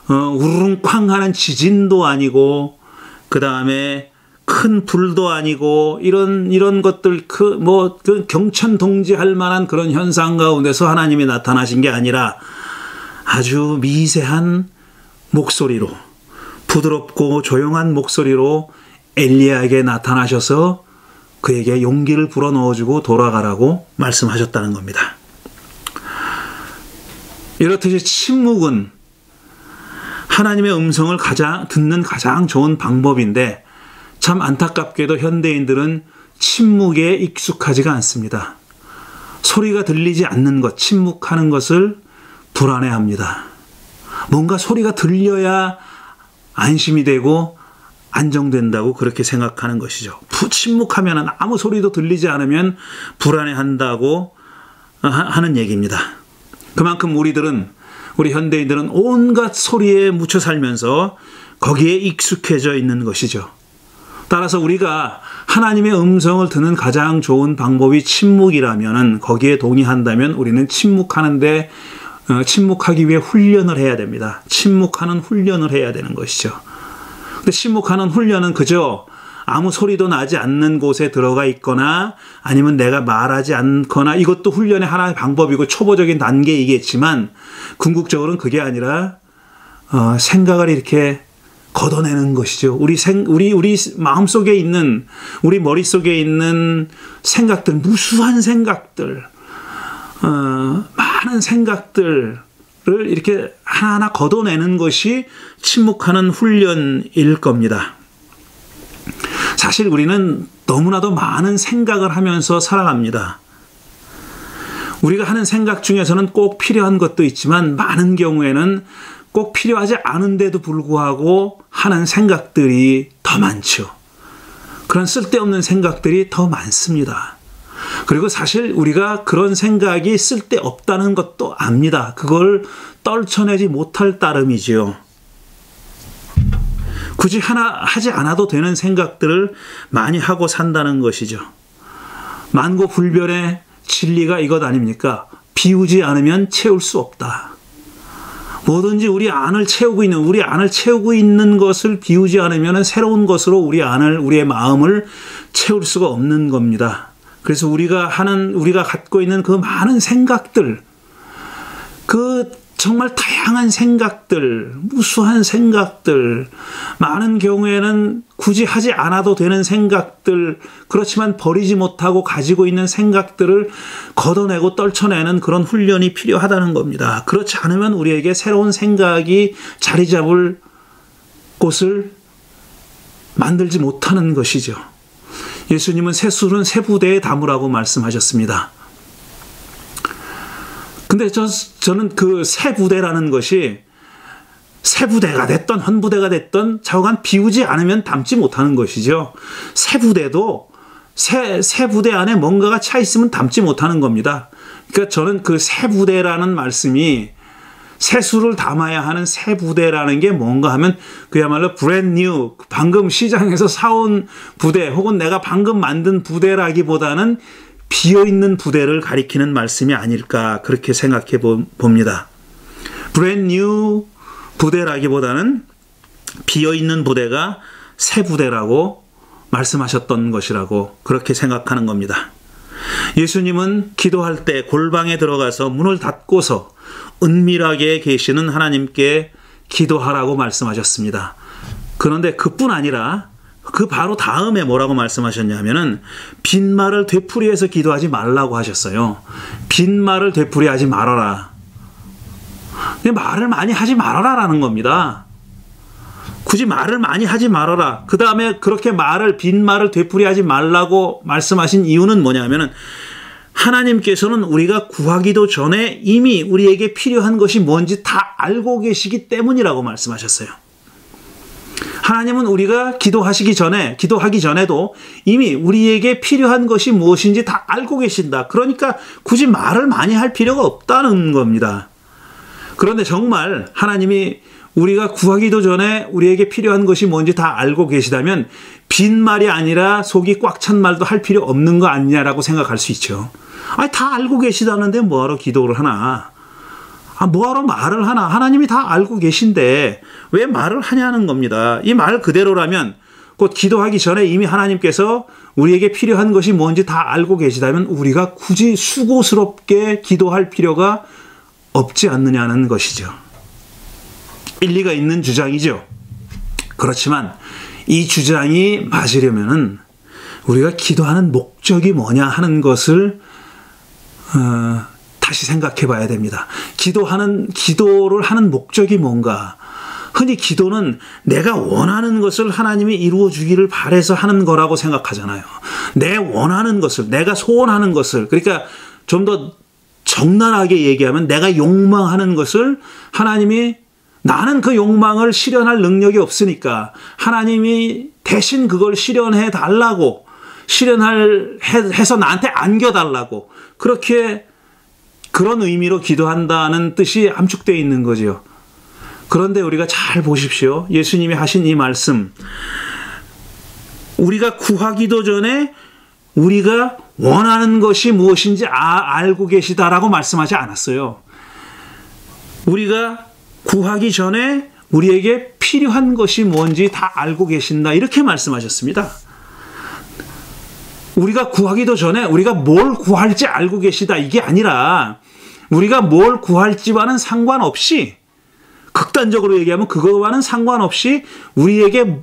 우르릉쾅 하는 지진도 아니고 그 다음에 큰 불도 아니고 이런 것들 그 경천동지할 만한 그런 현상 가운데서 하나님이 나타나신 게 아니라 아주 미세한 목소리로 부드럽고 조용한 목소리로 엘리야에게 나타나셔서 그에게 용기를 불어넣어주고 돌아가라고 말씀하셨다는 겁니다. 이렇듯이 침묵은 하나님의 음성을 듣는 가장 좋은 방법인데 참 안타깝게도 현대인들은 침묵에 익숙하지가 않습니다. 소리가 들리지 않는 것, 침묵하는 것을 불안해합니다. 뭔가 소리가 들려야 안심이 되고 안정된다고 그렇게 생각하는 것이죠. 침묵하면 아무 소리도 들리지 않으면 불안해한다고 하는 얘기입니다. 그만큼 우리 현대인들은 온갖 소리에 묻혀 살면서 거기에 익숙해져 있는 것이죠. 따라서 우리가 하나님의 음성을 듣는 가장 좋은 방법이 침묵이라면 거기에 동의한다면 우리는 침묵하기 위해 훈련을 해야 됩니다. 침묵하는 훈련을 해야 되는 것이죠. 근데 침묵하는 훈련은 그저 아무 소리도 나지 않는 곳에 들어가 있거나 아니면 내가 말하지 않거나 이것도 훈련의 하나의 방법이고 초보적인 단계이겠지만 궁극적으로는 그게 아니라 생각을 이렇게 걷어내는 것이죠. 우리 마음속에 있는 우리 머릿속에 있는 생각들, 무수한 생각들, 많은 생각들을 이렇게 하나하나 걷어내는 것이 침묵하는 훈련일 겁니다. 사실 우리는 너무나도 많은 생각을 하면서 살아갑니다. 우리가 하는 생각 중에서는 꼭 필요한 것도 있지만 많은 경우에는 꼭 필요하지 않은데도 불구하고 하는 생각들이 더 많죠. 그런 쓸데없는 생각들이 더 많습니다. 그리고 사실 우리가 그런 생각이 쓸데없다는 것도 압니다. 그걸 떨쳐내지 못할 따름이지요. 굳이 하지 않아도 되는 생각들을 많이 하고 산다는 것이죠. 만고불변의 진리가 이것 아닙니까? 비우지 않으면 채울 수 없다. 뭐든지 우리 안을 채우고 있는 것을 비우지 않으면 새로운 것으로 우리의 마음을 채울 수가 없는 겁니다. 그래서 우리가 갖고 있는 그 많은 생각들, 그 정말 다양한 생각들, 무수한 생각들, 많은 경우에는 굳이 하지 않아도 되는 생각들, 그렇지만 버리지 못하고 가지고 있는 생각들을 걷어내고 떨쳐내는 그런 훈련이 필요하다는 겁니다. 그렇지 않으면 우리에게 새로운 생각이 자리 잡을 곳을 만들지 못하는 것이죠. 예수님은 새술은 새 부대에 담으라고 말씀하셨습니다. 근데 저는 그 새 부대라는 것이 새 부대가 됐던 헌부대가 됐던 좌우간 비우지 않으면 담지 못하는 것이죠. 새 부대도 새 부대 안에 뭔가가 차 있으면 담지 못하는 겁니다. 그러니까 저는 그 새 부대라는 말씀이 새수를 담아야 하는 새 부대라는 게 뭔가 하면 그야말로 brand new, 방금 시장에서 사온 부대 혹은 내가 방금 만든 부대라기보다는 비어있는 부대를 가리키는 말씀이 아닐까 그렇게 생각해 봅니다. brand new 부대라기보다는 비어있는 부대가 새 부대라고 말씀하셨던 것이라고 그렇게 생각하는 겁니다. 예수님은 기도할 때 골방에 들어가서 문을 닫고서 은밀하게 계시는 하나님께 기도하라고 말씀하셨습니다. 그런데 그뿐 아니라 그 바로 다음에 뭐라고 말씀하셨냐면은 빈말을 되풀이해서 기도하지 말라고 하셨어요. 빈말을 되풀이하지 말아라. 말을 많이 하지 말아라라는 겁니다. 굳이 말을 많이 하지 말아라. 그 다음에 그렇게 빈말을 되풀이하지 말라고 말씀하신 이유는 뭐냐면은 하나님께서는 우리가 구하기도 전에 이미 우리에게 필요한 것이 뭔지 다 알고 계시기 때문이라고 말씀하셨어요. 하나님은 우리가 기도하기 전에도 이미 우리에게 필요한 것이 무엇인지 다 알고 계신다. 그러니까 굳이 말을 많이 할 필요가 없다는 겁니다. 그런데 정말 하나님이 우리가 구하기도 전에 우리에게 필요한 것이 뭔지 다 알고 계시다면 빈말이 아니라 속이 꽉 찬 말도 할 필요 없는 거 아니냐라고 생각할 수 있죠. 아니, 다 알고 계시다는데 뭐하러 기도를 하나? 뭐하러 말을 하나? 하나님이 다 알고 계신데 왜 말을 하냐는 겁니다. 이 말 그대로라면 곧 기도하기 전에 이미 하나님께서 우리에게 필요한 것이 뭔지 다 알고 계시다면 우리가 굳이 수고스럽게 기도할 필요가 없지 않느냐는 것이죠. 일리가 있는 주장이죠. 그렇지만 이 주장이 맞으려면은 우리가 기도하는 목적이 뭐냐 하는 것을 다시 생각해 봐야 됩니다. 기도를 하는 목적이 뭔가? 흔히 기도는 내가 원하는 것을 하나님이 이루어 주기를 바라서 하는 거라고 생각하잖아요. 내 원하는 것을, 내가 소원하는 것을, 그러니까 좀 더 적나라하게 얘기하면 내가 욕망하는 것을 하나님이, 나는 그 욕망을 실현할 능력이 없으니까 하나님이 대신 그걸 실현해 달라고, 해서 나한테 안겨달라고, 그런 의미로 기도한다는 뜻이 함축되어 있는 거죠. 그런데 우리가 잘 보십시오. 예수님이 하신 이 말씀, 우리가 구하기도 전에 우리가 원하는 것이 무엇인지 알고 계시다라고 말씀하지 않았어요. 우리가 구하기 전에 우리에게 필요한 것이 뭔지 다 알고 계신다, 이렇게 말씀하셨습니다. 우리가 구하기도 전에 우리가 뭘 구할지 알고 계시다, 이게 아니라 우리가 뭘 구할지와는 상관없이, 극단적으로 얘기하면 그거와는 상관없이 우리에게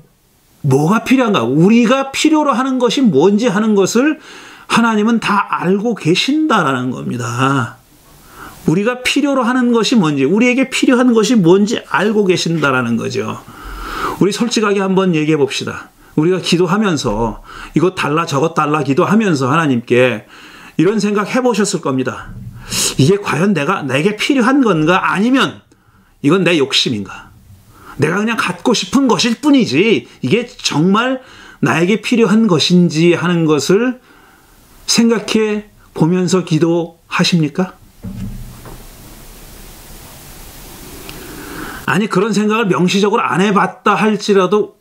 뭐가 필요한가, 우리가 필요로 하는 것이 뭔지 하는 것을 하나님은 다 알고 계신다라는 겁니다. 우리가 필요로 하는 것이 뭔지, 우리에게 필요한 것이 뭔지 알고 계신다라는 거죠. 우리 솔직하게 한번 얘기해 봅시다. 우리가 기도하면서 이것 달라 저것 달라 기도하면서 하나님께 이런 생각 해보셨을 겁니다. 이게 과연 내게 필요한 건가? 아니면 이건 내 욕심인가? 내가 그냥 갖고 싶은 것일 뿐이지 이게 정말 나에게 필요한 것인지 하는 것을 생각해 보면서 기도하십니까? 아니, 그런 생각을 명시적으로 안 해봤다 할지라도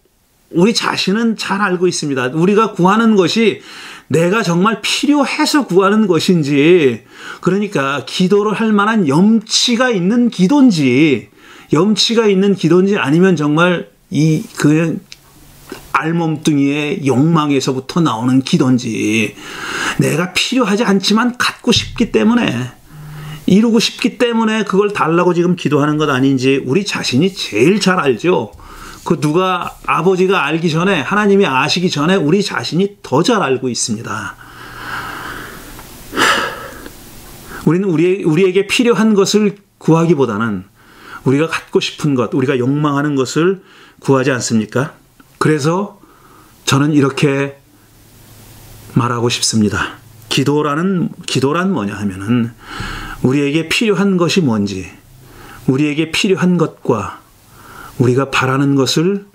우리 자신은 잘 알고 있습니다. 우리가 구하는 것이 내가 정말 필요해서 구하는 것인지, 그러니까 기도를 할 만한 염치가 있는 기도인지 아니면 정말 그냥 알몸뚱이의 욕망에서부터 나오는 기도인지, 내가 필요하지 않지만 갖고 싶기 때문에, 이루고 싶기 때문에 그걸 달라고 지금 기도하는 것 아닌지 우리 자신이 제일 잘 알죠. 누가 아버지가 알기 전에, 하나님이 아시기 전에 우리 자신이 더 잘 알고 있습니다. 우리는 우리에게 필요한 것을 구하기보다는 우리가 갖고 싶은 것, 우리가 욕망하는 것을 구하지 않습니까? 그래서 저는 이렇게 말하고 싶습니다. 기도란 뭐냐 하면은 우리에게 필요한 것이 뭔지, 우리에게 필요한 것과 우리가 바라는 것을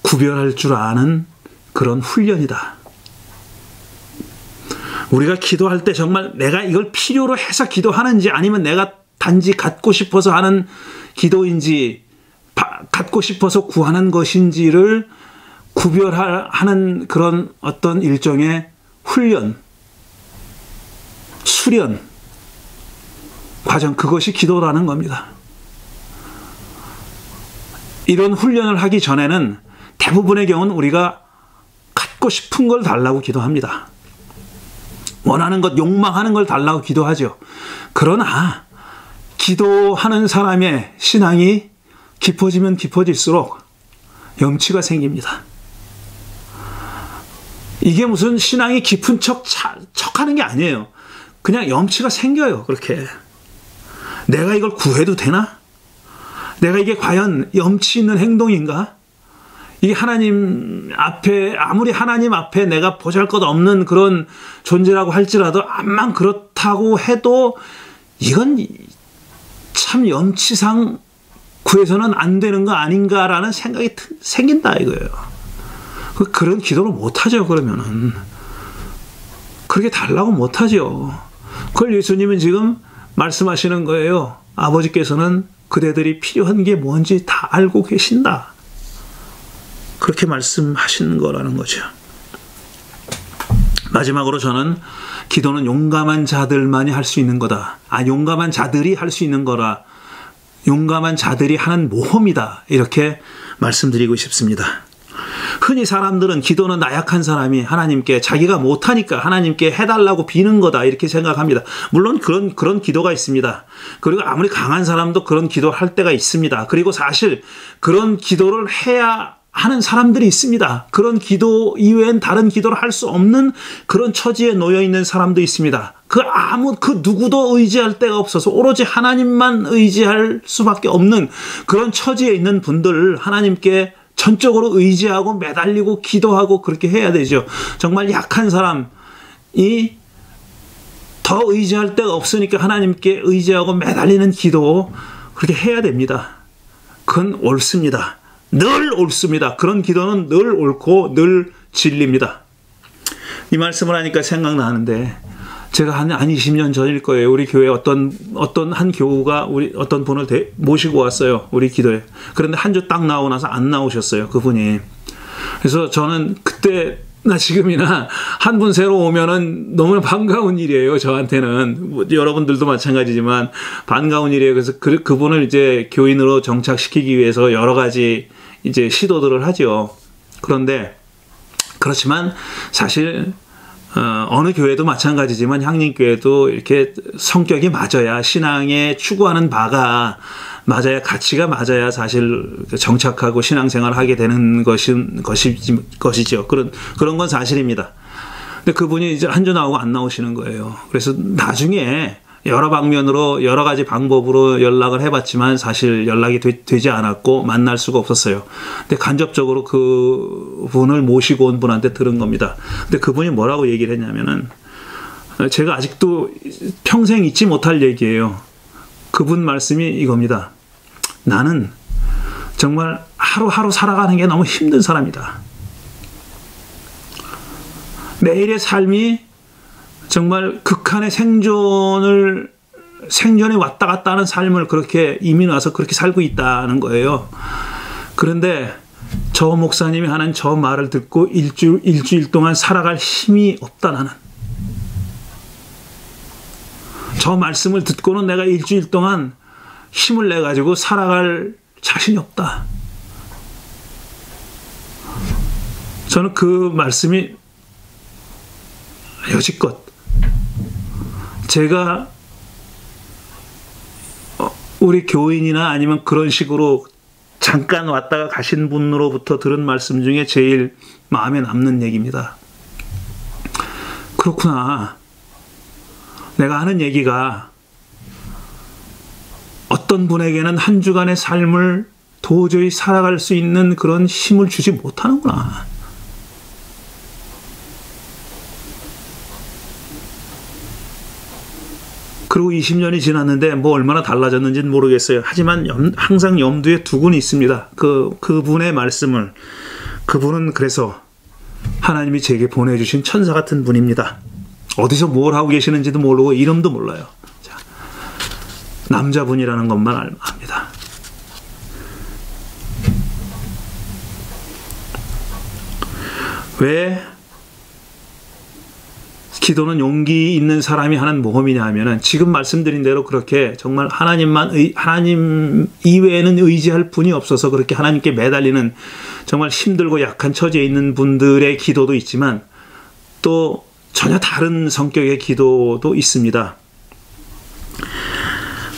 구별할 줄 아는 그런 훈련이다. 우리가 기도할 때 정말 내가 이걸 필요로 해서 기도하는지 아니면 내가 단지 갖고 싶어서 하는 기도인지, 갖고 싶어서 구하는 것인지를 구별하는 그런 어떤 일종의 훈련, 수련 과정, 그것이 기도라는 겁니다. 이런 훈련을 하기 전에는 대부분의 경우는 우리가 갖고 싶은 걸 달라고 기도합니다. 원하는 것, 욕망하는 걸 달라고 기도하죠. 그러나 기도하는 사람의 신앙이 깊어지면 깊어질수록 염치가 생깁니다. 이게 무슨 신앙이 깊은 척하는 게 아니에요. 그냥 염치가 생겨요. 그렇게 내가 이걸 구해도 되나? 내가 이게 과연 염치 있는 행동인가? 이게 하나님 앞에, 아무리 하나님 앞에 내가 보잘것없는 그런 존재라고 할지라도, 암만 그렇다고 해도 이건 참 염치상 구해서는 안 되는 거 아닌가라는 생각이 생긴다 이거예요. 그런 기도를 못하죠. 그러면은 그렇게 달라고 못하죠. 그걸 예수님은 지금 말씀하시는 거예요. 아버지께서는 그대들이 필요한 게 뭔지 다 알고 계신다. 그렇게 말씀하신 거라는 거죠. 마지막으로 저는 기도는 용감한 자들만이 할 수 있는 거다. 용감한 자들이 할 수 있는 거라. 용감한 자들이 하는 모험이다. 이렇게 말씀드리고 싶습니다. 흔히 사람들은 기도는 나약한 사람이 하나님께 자기가 못하니까 하나님께 해달라고 비는 거다 이렇게 생각합니다. 물론 그런 기도가 있습니다. 그리고 아무리 강한 사람도 그런 기도할 때가 있습니다. 그리고 사실 그런 기도를 해야 하는 사람들이 있습니다. 그런 기도 이외엔 다른 기도를 할 수 없는 그런 처지에 놓여 있는 사람도 있습니다. 그 누구도 의지할 데가 없어서 오로지 하나님만 의지할 수밖에 없는 그런 처지에 있는 분들을 하나님께 전적으로 의지하고 매달리고 기도하고 그렇게 해야 되죠. 정말 약한 사람이 더 의지할 데가 없으니까 하나님께 의지하고 매달리는 기도 그렇게 해야 됩니다. 그건 옳습니다. 늘 옳습니다. 그런 기도는 늘 옳고 늘 진리입니다. 이 말씀을 하니까 생각나는데 제가 한 20년 전일 거예요. 우리 교회 어떤 한 교우가 어떤 분을 모시고 왔어요. 우리 기도에. 그런데 한 주 딱 나오고 나서 안 나오셨어요. 그분이. 그래서 저는 그때나 지금이나 한 분 새로 오면은 너무 반가운 일이에요. 저한테는. 여러분들도 마찬가지지만 반가운 일이에요. 그래서 그분을 이제 교인으로 정착시키기 위해서 여러 가지 이제 시도들을 하죠. 그런데 그렇지만 사실 어느 교회도 마찬가지지만 향림교회도 이렇게 성격이 맞아야 신앙에 추구하는 바가 맞아야 가치가 맞아야 사실 정착하고 신앙생활을 하게 되는 것이죠. 그런 건 사실입니다. 근데 그분이 이제 한 주 나오고 안 나오시는 거예요. 그래서 나중에 여러 방면으로 여러 가지 방법으로 연락을 해봤지만 사실 연락이 되지 않았고 만날 수가 없었어요. 근데 간접적으로 그분을 모시고 온 분한테 들은 겁니다. 근데 그분이 뭐라고 얘기를 했냐면은 제가 아직도 평생 잊지 못할 얘기예요. 그분 말씀이 이겁니다. 나는 정말 하루하루 살아가는 게 너무 힘든 사람이다. 매일의 삶이 정말 극한의 생존에 왔다 갔다 하는 삶을 그렇게 이민 와서 그렇게 살고 있다는 거예요. 그런데 저 목사님이 하는 저 말을 듣고 일주일 동안 살아갈 힘이 없다 나는. 저 말씀을 듣고는 내가 일주일 동안 힘을 내가지고 살아갈 자신이 없다. 저는 그 말씀이 여지껏 제가 우리 교인이나 아니면 그런 식으로 잠깐 왔다가 가신 분으로부터 들은 말씀 중에 제일 마음에 남는 얘기입니다. 그렇구나. 내가 하는 얘기가 어떤 분에게는 한 주간의 삶을 도저히 살아갈 수 있는 그런 힘을 주지 못하는구나. 그리고 20년이 지났는데 뭐 얼마나 달라졌는지는 모르겠어요. 하지만 항상 염두에 두고는 있습니다. 그분의 말씀을. 그분은 그래서 하나님이 제게 보내주신 천사 같은 분입니다. 어디서 뭘 하고 계시는지도 모르고 이름도 몰라요. 자, 남자분이라는 것만 압니다. 왜 기도는 용기 있는 사람이 하는 모험이냐 하면은 지금 말씀드린 대로 그렇게 정말 하나님 이외에는 의지할 분이 없어서 그렇게 하나님께 매달리는 정말 힘들고 약한 처지에 있는 분들의 기도도 있지만 또 전혀 다른 성격의 기도도 있습니다.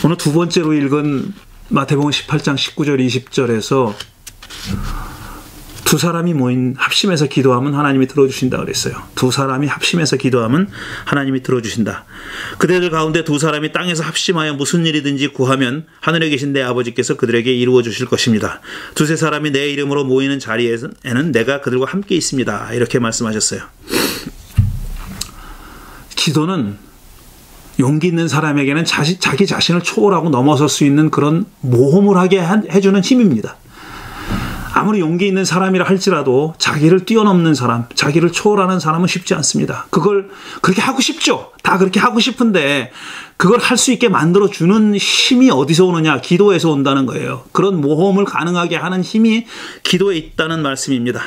오늘 두 번째로 읽은 마태복음 18장 19절 20절에서 두 사람이 합심해서 기도하면 하나님이 들어주신다 그랬어요. 두 사람이 합심해서 기도하면 하나님이 들어주신다. 그대들 가운데 두 사람이 땅에서 합심하여 무슨 일이든지 구하면 하늘에 계신 내 아버지께서 그들에게 이루어 주실 것입니다. 두세 사람이 내 이름으로 모이는 자리에는 내가 그들과 함께 있습니다. 이렇게 말씀하셨어요. 기도는 용기 있는 사람에게는 자기 자신을 초월하고 넘어설 수 있는 그런 모험을 하게 해주는 힘입니다. 아무리 용기 있는 사람이라 할지라도 자기를 뛰어넘는 사람, 자기를 초월하는 사람은 쉽지 않습니다. 그걸 그렇게 하고 싶죠. 다 그렇게 하고 싶은데 그걸 할 수 있게 만들어주는 힘이 어디서 오느냐? 기도에서 온다는 거예요. 그런 모험을 가능하게 하는 힘이 기도에 있다는 말씀입니다.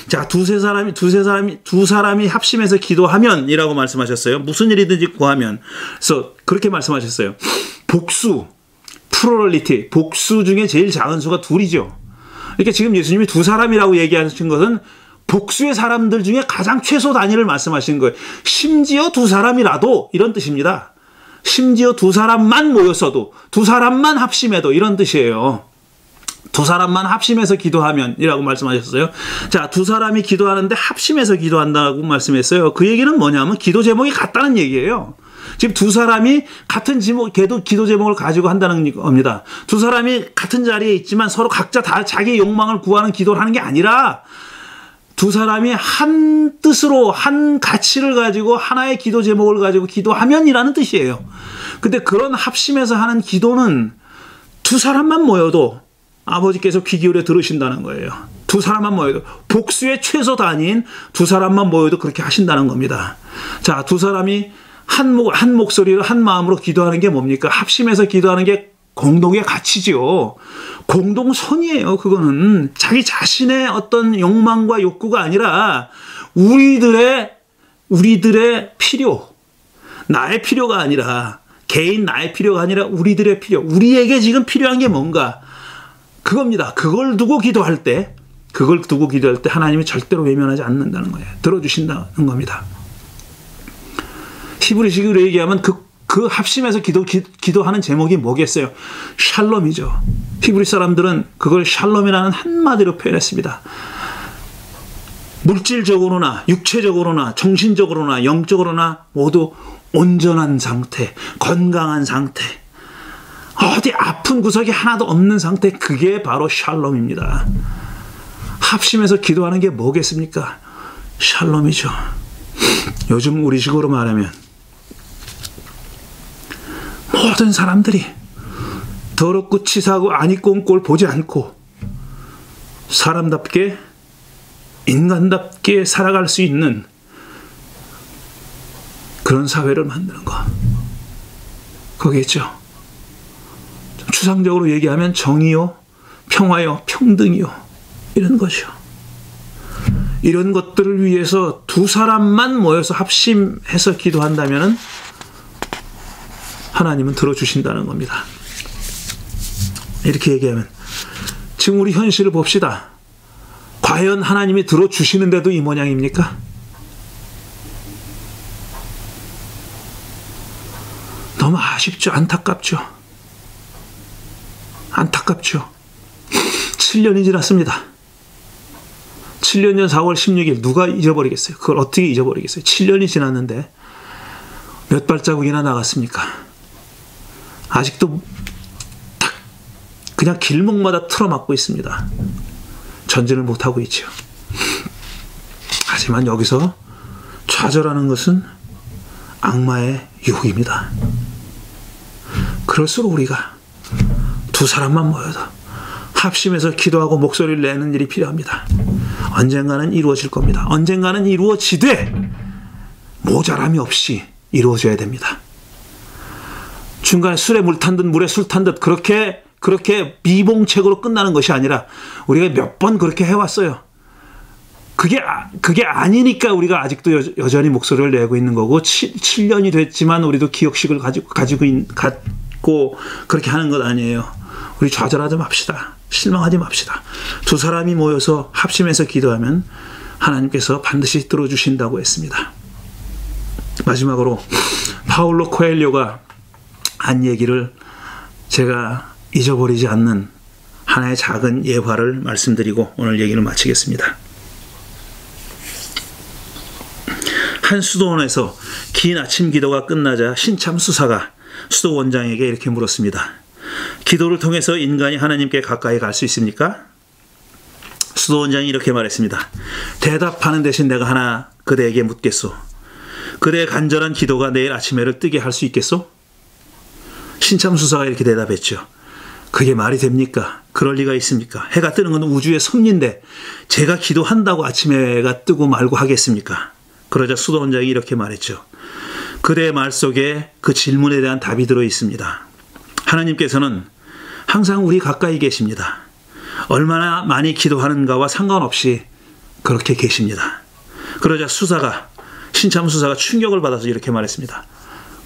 자, 두 사람이 합심해서 기도하면 이라고 말씀하셨어요. 무슨 일이든지 구하면. 그래서 그렇게 말씀하셨어요. 복수, 플루럴리티, 복수 중에 제일 작은 수가 둘이죠. 그러니까 지금 예수님이 두 사람이라고 얘기하신 것은 복수의 사람들 중에 가장 최소 단위를 말씀하신 거예요. 심지어 두 사람이라도 이런 뜻입니다. 심지어 두 사람만 모였어도, 두 사람만 합심해도 이런 뜻이에요. 두 사람만 합심해서 기도하면 이라고 말씀하셨어요. 자, 두 사람이 기도하는데 합심해서 기도한다고 말씀했어요. 그 얘기는 뭐냐면 기도 제목이 같다는 얘기예요. 지금 두 사람이 같은 기도 제목을 가지고 한다는 겁니다. 두 사람이 같은 자리에 있지만 서로 각자 다 자기 욕망을 구하는 기도를 하는 게 아니라 두 사람이 한 뜻으로 한 가치를 가지고 하나의 기도 제목을 가지고 기도하면이라는 뜻이에요. 근데 그런 합심해서 하는 기도는 두 사람만 모여도 아버지께서 귀 기울여 들으신다는 거예요. 두 사람만 모여도 복수의 최소 단위인 두 사람만 모여도 그렇게 하신다는 겁니다. 자, 두 사람이 한 목소리로 한 마음으로 기도하는 게 뭡니까? 합심해서 기도하는 게 공동의 가치지요. 공동선이에요. 그거는 자기 자신의 어떤 욕망과 욕구가 아니라 우리들의 필요, 나의 필요가 아니라 개인 나의 필요가 아니라 우리들의 필요, 우리에게 지금 필요한 게 뭔가 그겁니다. 그걸 두고 기도할 때 하나님이 절대로 외면하지 않는다는 거예요. 들어주신다는 겁니다. 히브리식으로 얘기하면 그 합심해서 기도하는 제목이 뭐겠어요? 샬롬이죠. 히브리 사람들은 그걸 샬롬이라는 한마디로 표현했습니다. 물질적으로나 육체적으로나 정신적으로나 영적으로나 모두 온전한 상태, 건강한 상태, 어디 아픈 구석이 하나도 없는 상태, 그게 바로 샬롬입니다. 합심해서 기도하는 게 뭐겠습니까? 샬롬이죠. 요즘 우리식으로 말하면 모든 사람들이 더럽고 치사하고 안 입고 온 꼴 보지 않고 사람답게 인간답게 살아갈 수 있는 그런 사회를 만드는 거, 거기겠죠. 추상적으로 얘기하면 정의요, 평화요, 평등이요, 이런 것이요. 이런 것들을 위해서 두 사람만 모여서 합심해서 기도한다면 하나님은 들어주신다는 겁니다. 이렇게 얘기하면 지금 우리 현실을 봅시다. 과연 하나님이 들어주시는데도 이 모양입니까? 너무 아쉽죠. 안타깝죠. 7년이 지났습니다. 7년 전 4월 16일 누가 잊어버리겠어요? 그걸 어떻게 잊어버리겠어요? 7년이 지났는데 몇 발자국이나 나갔습니까? 아직도 딱 그냥 길목마다 틀어막고 있습니다. 전진을 못하고 있죠. 하지만 여기서 좌절하는 것은 악마의 유혹입니다. 그럴수록 우리가 두 사람만 모여도 합심해서 기도하고 목소리를 내는 일이 필요합니다. 언젠가는 이루어질 겁니다. 언젠가는 이루어지되 모자람이 없이 이루어져야 됩니다. 중간에 술에 물 탄 듯 물에 술 탄 듯 그렇게 비봉책으로 끝나는 것이 아니라 우리가 몇 번 그렇게 해왔어요. 그게 아니니까 우리가 아직도 여전히 목소리를 내고 있는 거고 7년이 됐지만 우리도 기억식을 갖고 그렇게 하는 것 아니에요. 우리 좌절하지 맙시다. 실망하지 맙시다. 두 사람이 모여서 합심해서 기도하면 하나님께서 반드시 들어주신다고 했습니다. 마지막으로 파울로 코엘료가 한 얘기를 제가 잊어버리지 않는 하나의 작은 예화를 말씀드리고 오늘 얘기를 마치겠습니다. 한 수도원에서 긴 아침 기도가 끝나자 신참 수사가 수도원장에게 이렇게 물었습니다. 기도를 통해서 인간이 하나님께 가까이 갈 수 있습니까? 수도원장이 이렇게 말했습니다. 대답하는 대신 내가 하나 그대에게 묻겠소. 그대의 간절한 기도가 내일 아침에를 뜨게 할 수 있겠소? 신참 수사가 이렇게 대답했죠. 그게 말이 됩니까? 그럴 리가 있습니까? 해가 뜨는 건 우주의 섭리인데 제가 기도한다고 아침에 해가 뜨고 말고 하겠습니까? 그러자 수도원장이 이렇게 말했죠. 그대의 말 속에 그 질문에 대한 답이 들어 있습니다. 하나님께서는 항상 우리 가까이 계십니다. 얼마나 많이 기도하는가와 상관없이 그렇게 계십니다. 그러자 신참 수사가 충격을 받아서 이렇게 말했습니다.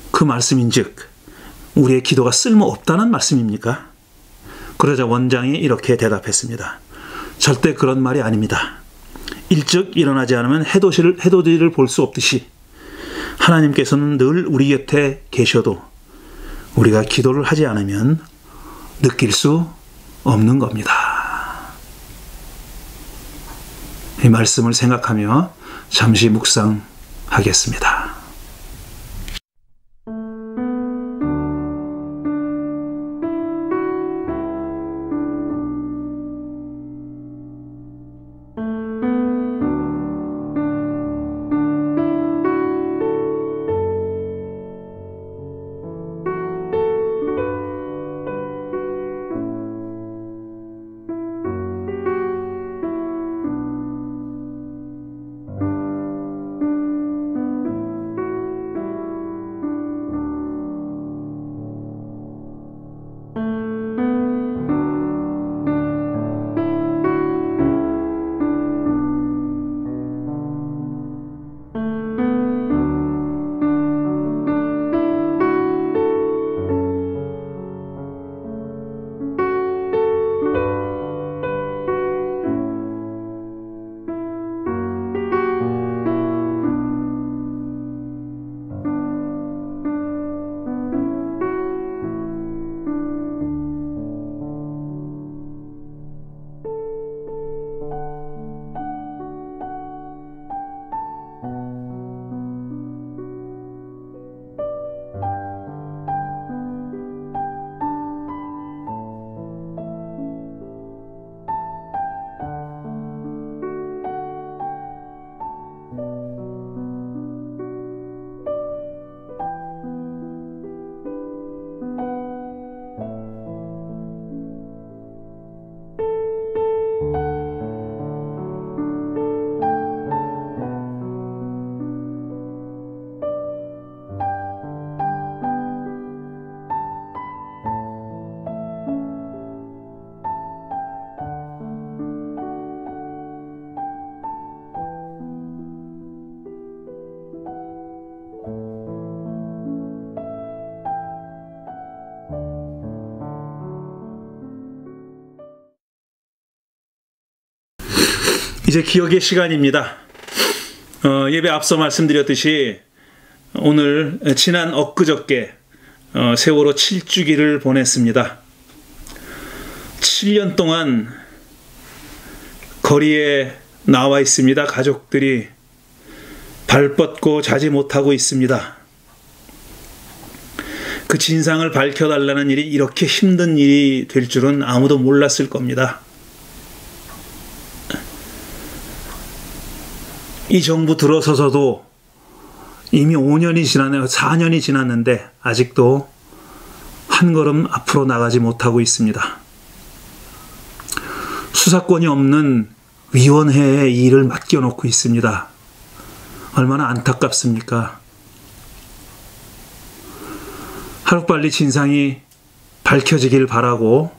그 말씀인즉 우리의 기도가 쓸모없다는 말씀입니까? 그러자 원장이 이렇게 대답했습니다. 절대 그런 말이 아닙니다. 일찍 일어나지 않으면 해돋이를 볼 수 없듯이 하나님께서는 늘 우리 곁에 계셔도 우리가 기도를 하지 않으면 느낄 수 없는 겁니다. 이 말씀을 생각하며 잠시 묵상하겠습니다. 이제 기억의 시간입니다. 예배 앞서 말씀드렸듯이 오늘 지난 엊그저께 세월호 7주기를 보냈습니다. 7년 동안 거리에 나와 있습니다. 가족들이 발 뻗고 자지 못하고 있습니다. 그 진상을 밝혀달라는 일이 이렇게 힘든 일이 될 줄은 아무도 몰랐을 겁니다. 이 정부 들어서서도 이미 5년이 지났네요. 4년이 지났는데 아직도 한 걸음 앞으로 나가지 못하고 있습니다. 수사권이 없는 위원회에 일을 맡겨놓고 있습니다. 얼마나 안타깝습니까? 하루빨리 진상이 밝혀지길 바라고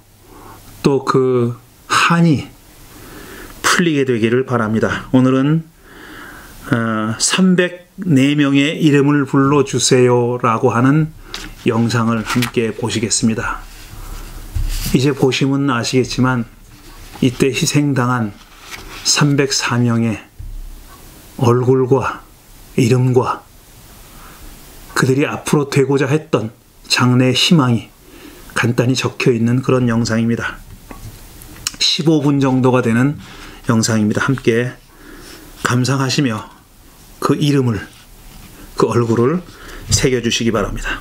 또 그 한이 풀리게 되기를 바랍니다. 오늘은 304명의 이름을 불러주세요 라고 하는 영상을 함께 보시겠습니다. 이제 보시면 아시겠지만 이때 희생당한 304명의 얼굴과 이름과 그들이 앞으로 되고자 했던 장래의 희망이 간단히 적혀 있는 그런 영상입니다. 15분 정도가 되는 영상입니다. 함께 감상하시며 그 이름을, 그 얼굴을 새겨주시기 바랍니다.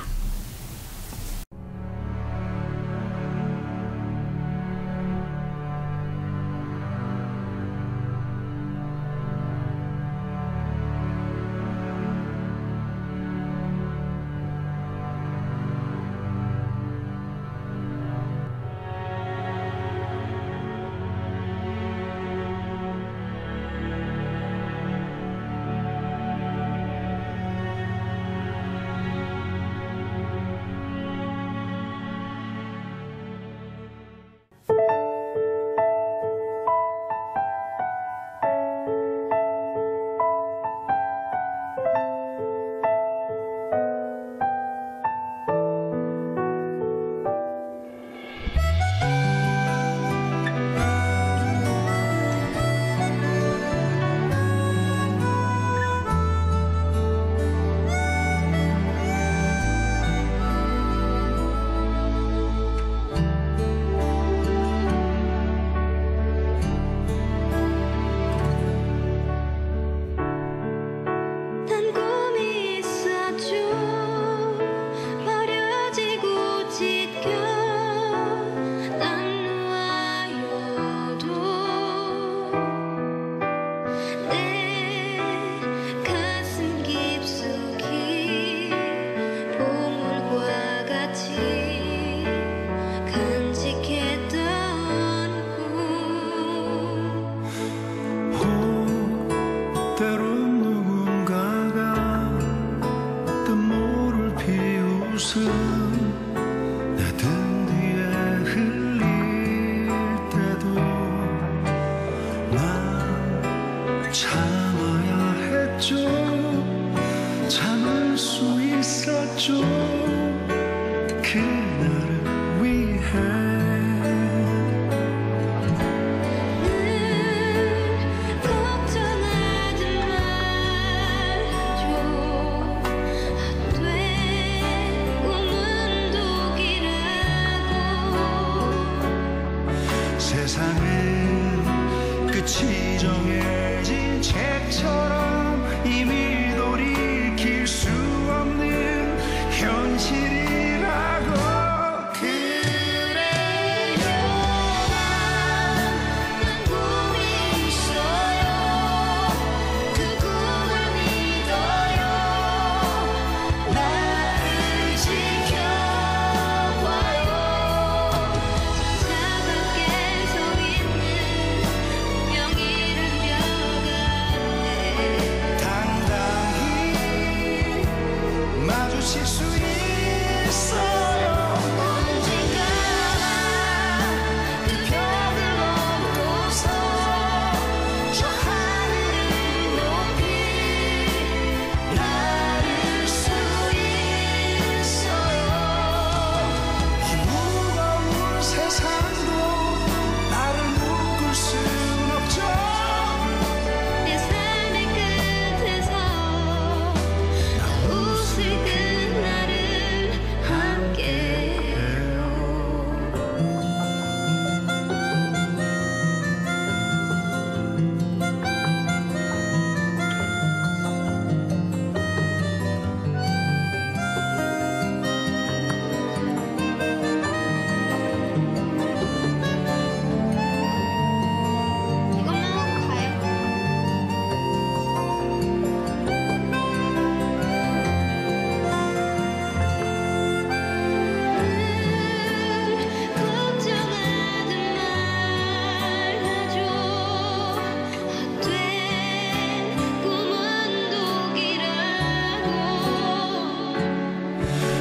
세상은 끝이 정해진 책처럼 이미 돌이킬 수 없는 현실이라고. 그래요, 난 꿈이 있어요. 그 꿈을 믿어요. 나를 지켜봐요. 마주칠 수 있어요. 언젠가 그 벽을 넘고서 저 하늘을 높이 날을 수 있어요. 이 무거운 세상도 나를 묶을 순 없죠. 내 삶의 끝에서 웃을 그날을 함께해요. 이것만 하고 가요. 걱정하지 말아줘. 헛된 꿈은 독이라고.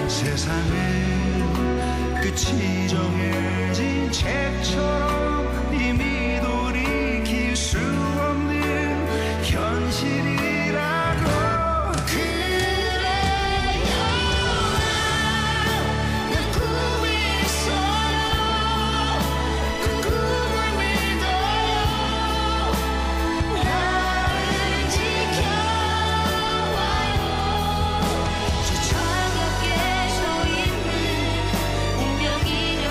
세상은 끝이 정해진 책처럼 이미 돌이킬 수 없는 현실이라고. 그래요, 난 꿈이 있어요. 그 꿈을 믿어요. 나를 지켜봐요. 저 차갑게 서 있는 운명이란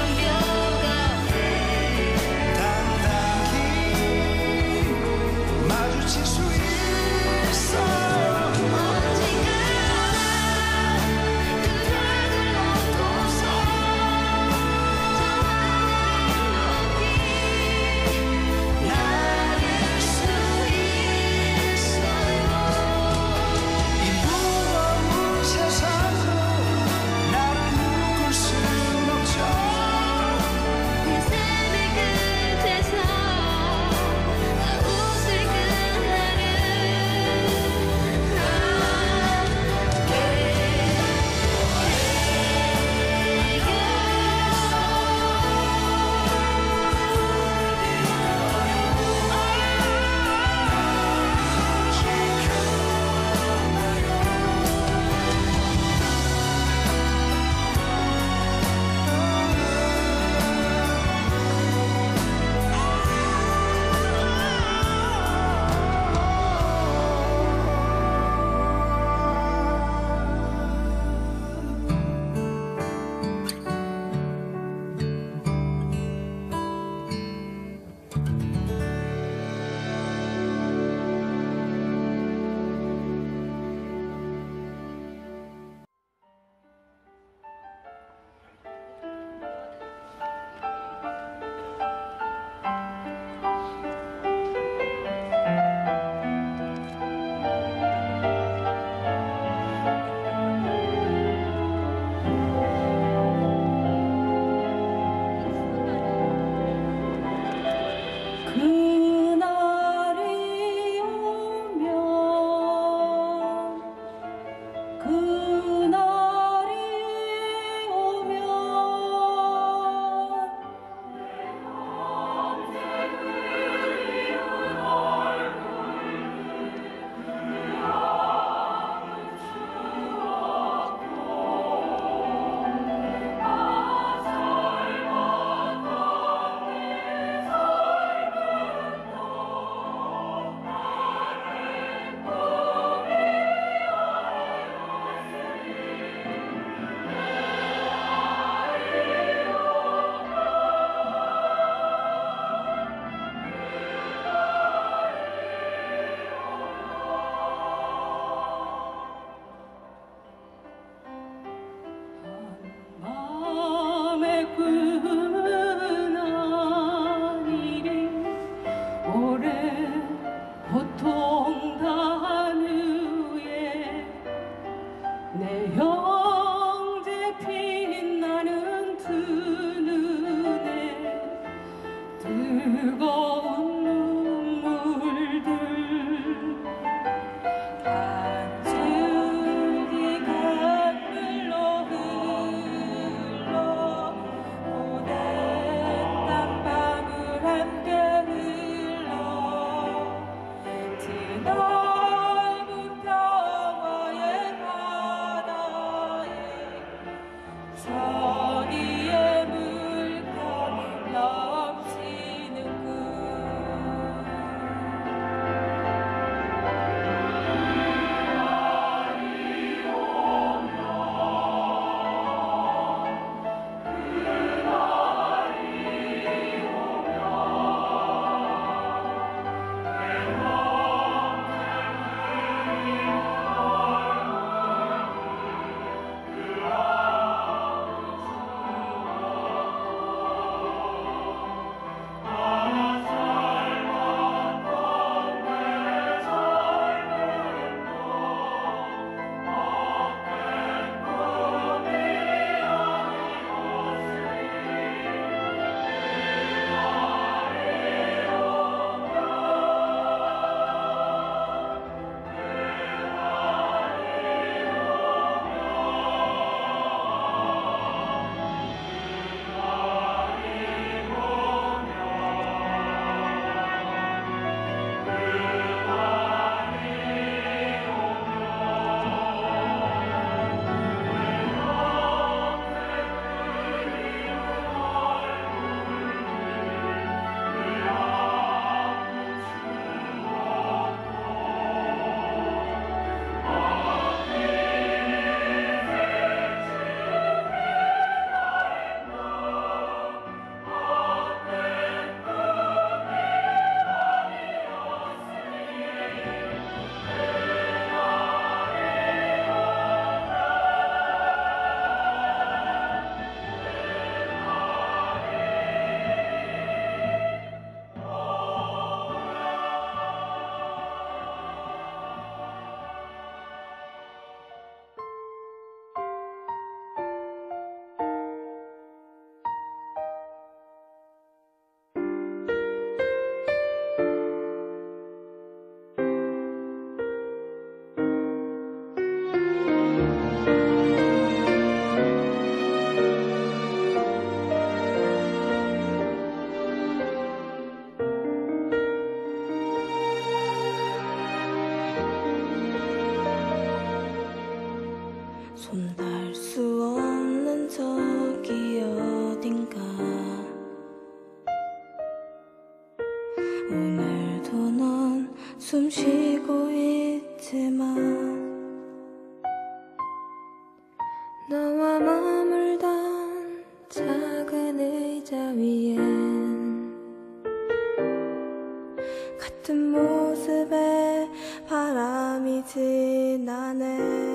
닿을 수 없는 저기 어딘가 오늘도 넌 숨쉬고 있지만 너와 머물던 작은 의자 위엔 같은 모습에 바람이 지나네.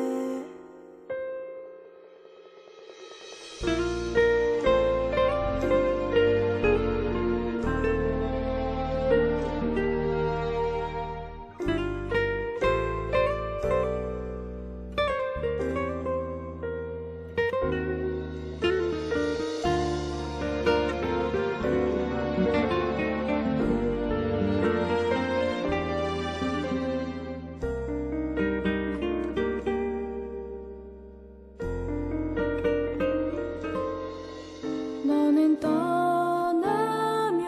너는 떠나며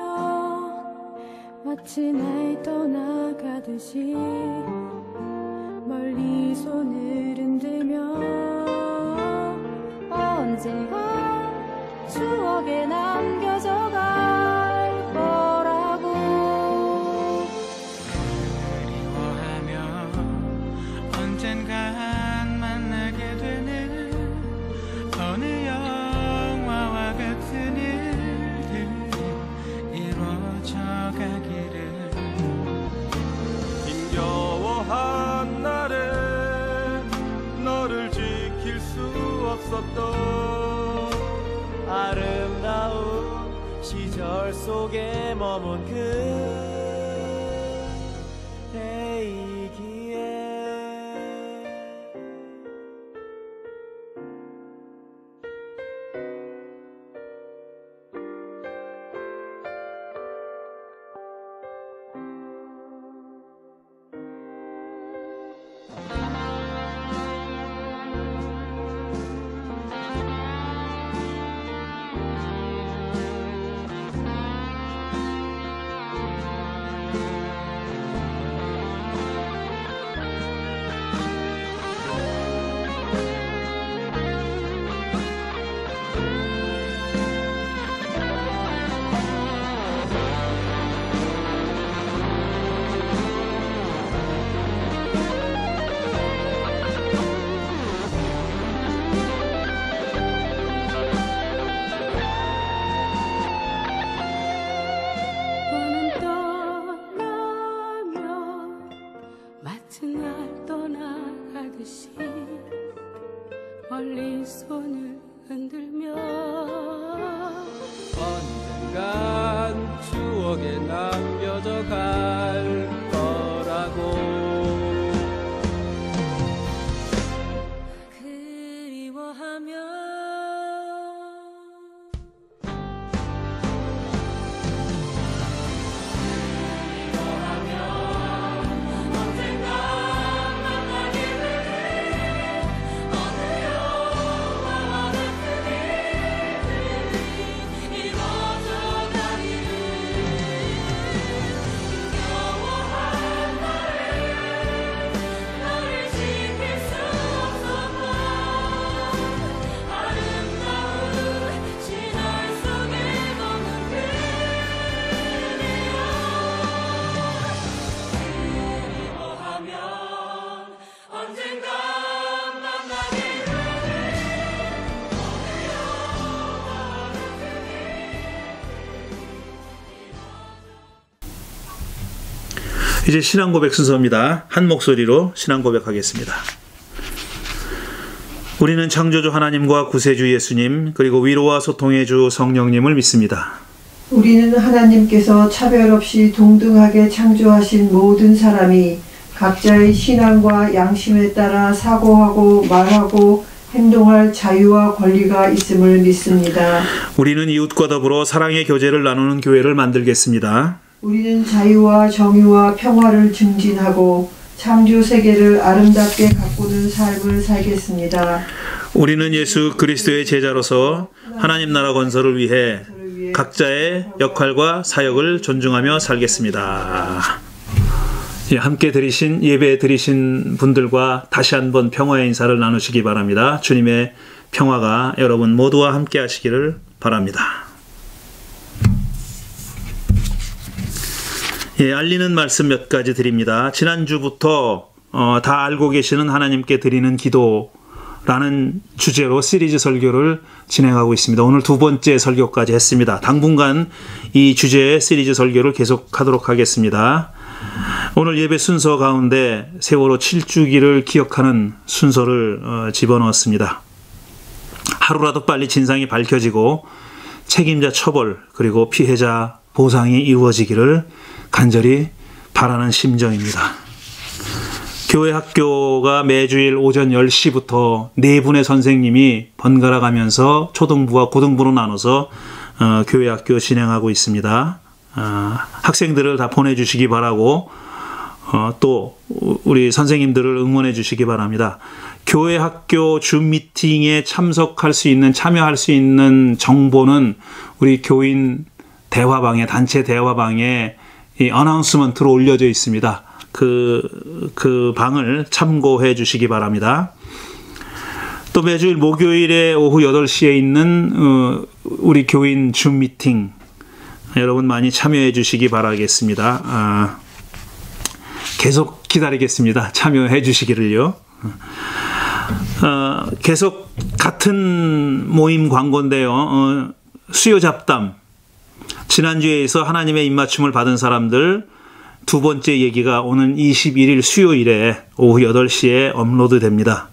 마치 날 떠나가듯이 멀리 손을 흔들며 언젠가 추억에 남겨져 갈 거라고. 그리워하며 언젠간 만나게 되는 어느 영화와 같은 일들이 이루어져 가기를. 힘겨워한 날에 너를 지킬 수 없었던 아름다운 시절 속에 머문 그대이기에 너는 떠나며 마치 날 떠나가듯이 멀리 손을 흔들며 언젠간 추억에 남겨져 갈 거라고. 그리워하며 이제 신앙 고백 순서입니다. 한 목소리로 신앙 고백하겠습니다. 우리는 창조주 하나님과 구세주 예수님 그리고 위로와 소통의 주 성령님을 믿습니다. 우리는 하나님께서 차별 없이 동등하게 창조하신 모든 사람이 각자의 신앙과 양심에 따라 사고하고 말하고 행동할 자유와 권리가 있음을 믿습니다. 우리는 이웃과 더불어 사랑의 교제를 나누는 교회를 만들겠습니다. 우리는 자유와 정의와 평화를 증진하고 창조 세계를 아름답게 가꾸는 삶을 살겠습니다. 우리는 예수 그리스도의 제자로서 하나님 나라 건설을 위해 각자의 역할과 사역을 존중하며 살겠습니다. 함께 드리신 예배 드리신 분들과 다시 한번 평화의 인사를 나누시기 바랍니다. 주님의 평화가 여러분 모두와 함께 하시기를 바랍니다. 알리는 말씀 몇 가지 드립니다. 지난주부터 다 알고 계시는 하나님께 드리는 기도라는 주제로 시리즈 설교를 진행하고 있습니다. 오늘 두 번째 설교까지 했습니다. 당분간 이 주제의 시리즈 설교를 계속하도록 하겠습니다. 오늘 예배 순서 가운데 세월호 7주기를 기억하는 순서를 집어넣었습니다. 하루라도 빨리 진상이 밝혀지고 책임자 처벌 그리고 피해자 보상이 이루어지기를 간절히 바라는 심정입니다. 교회 학교가 매주일 오전 10시부터 4분의 선생님이 번갈아 가면서 초등부와 고등부로 나눠서 교회 학교 진행하고 있습니다. 학생들을 다 보내주시기 바라고 또 우리 선생님들을 응원해 주시기 바랍니다. 교회 학교 줌 미팅에 참석할 수 있는 참여할 수 있는 정보는 우리 교인 대화방에 단체 대화방에 이 어나운스먼트로 올려져 있습니다. 그 방을 참고해 주시기 바랍니다. 또 매주일 목요일에 오후 8시에 있는 우리 교인 줌 미팅 여러분 많이 참여해 주시기 바라겠습니다. 계속 기다리겠습니다. 참여해 주시기를요. 계속 같은 모임 광고인데요. 수요 잡담. 지난주에서 하나님의 입맞춤을 받은 사람들 두 번째 얘기가 오는 21일 수요일에 오후 8시에 업로드 됩니다.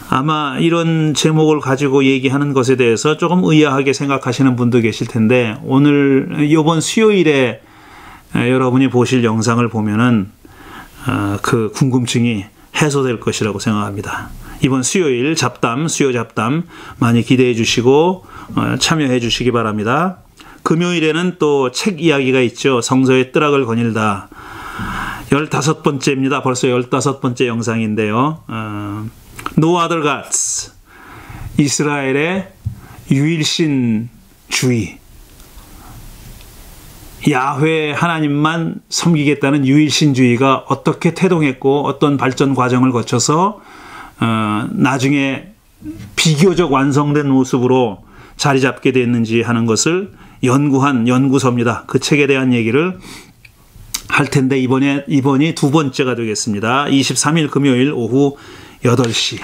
아마 이런 제목을 가지고 얘기하는 것에 대해서 조금 의아하게 생각하시는 분도 계실 텐데 오늘 이번 수요일에 여러분이 보실 영상을 보면은 그 궁금증이 해소될 것이라고 생각합니다. 이번 수요일 잡담, 수요 잡담 많이 기대해 주시고 참여해 주시기 바랍니다. 금요일에는 또 책 이야기가 있죠. 성서의 뜨락을 거닐다. 15번째입니다. 벌써 15번째 영상인데요. No other gods. 이스라엘의 유일신주의. 야훼 하나님만 섬기겠다는 유일신주의가 어떻게 태동했고 어떤 발전 과정을 거쳐서 나중에 비교적 완성된 모습으로 자리 잡게 됐는지 하는 것을 연구한 연구서입니다. 그 책에 대한 얘기를 할 텐데 이번이 두 번째가 되겠습니다. 23일 금요일 오후 8시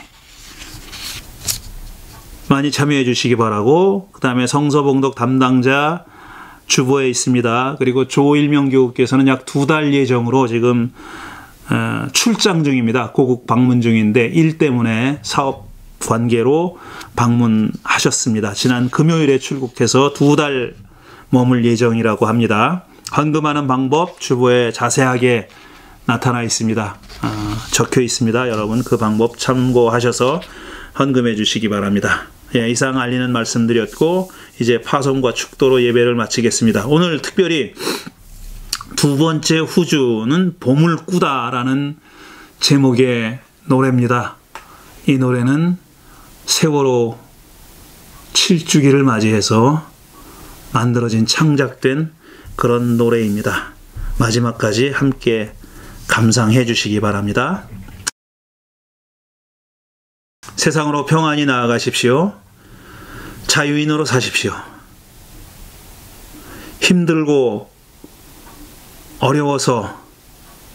많이 참여해 주시기 바라고 그 다음에 성서봉독 담당자 주보에 있습니다. 그리고 조일명 교우께서는 약 2달 예정으로 지금 출장 중입니다. 고국 방문 중인데 일 때문에 사업 관계로 방문하셨습니다. 지난 금요일에 출국해서 2달 머물 예정이라고 합니다. 헌금하는 방법 주보에 자세하게 나타나 있습니다. 적혀 있습니다. 여러분 그 방법 참고하셔서 헌금해 주시기 바랍니다. 이상 알리는 말씀드렸고 이제 파송과 축도로 예배를 마치겠습니다. 오늘 특별히 두 번째 후주는 봄을 꾸다라는 제목의 노래입니다. 이 노래는 세월호 7주기를 맞이해서 만들어진 창작된 그런 노래입니다. 마지막까지 함께 감상해 주시기 바랍니다. 세상으로 평안히 나아가십시오. 자유인으로 사십시오. 힘들고 어려워서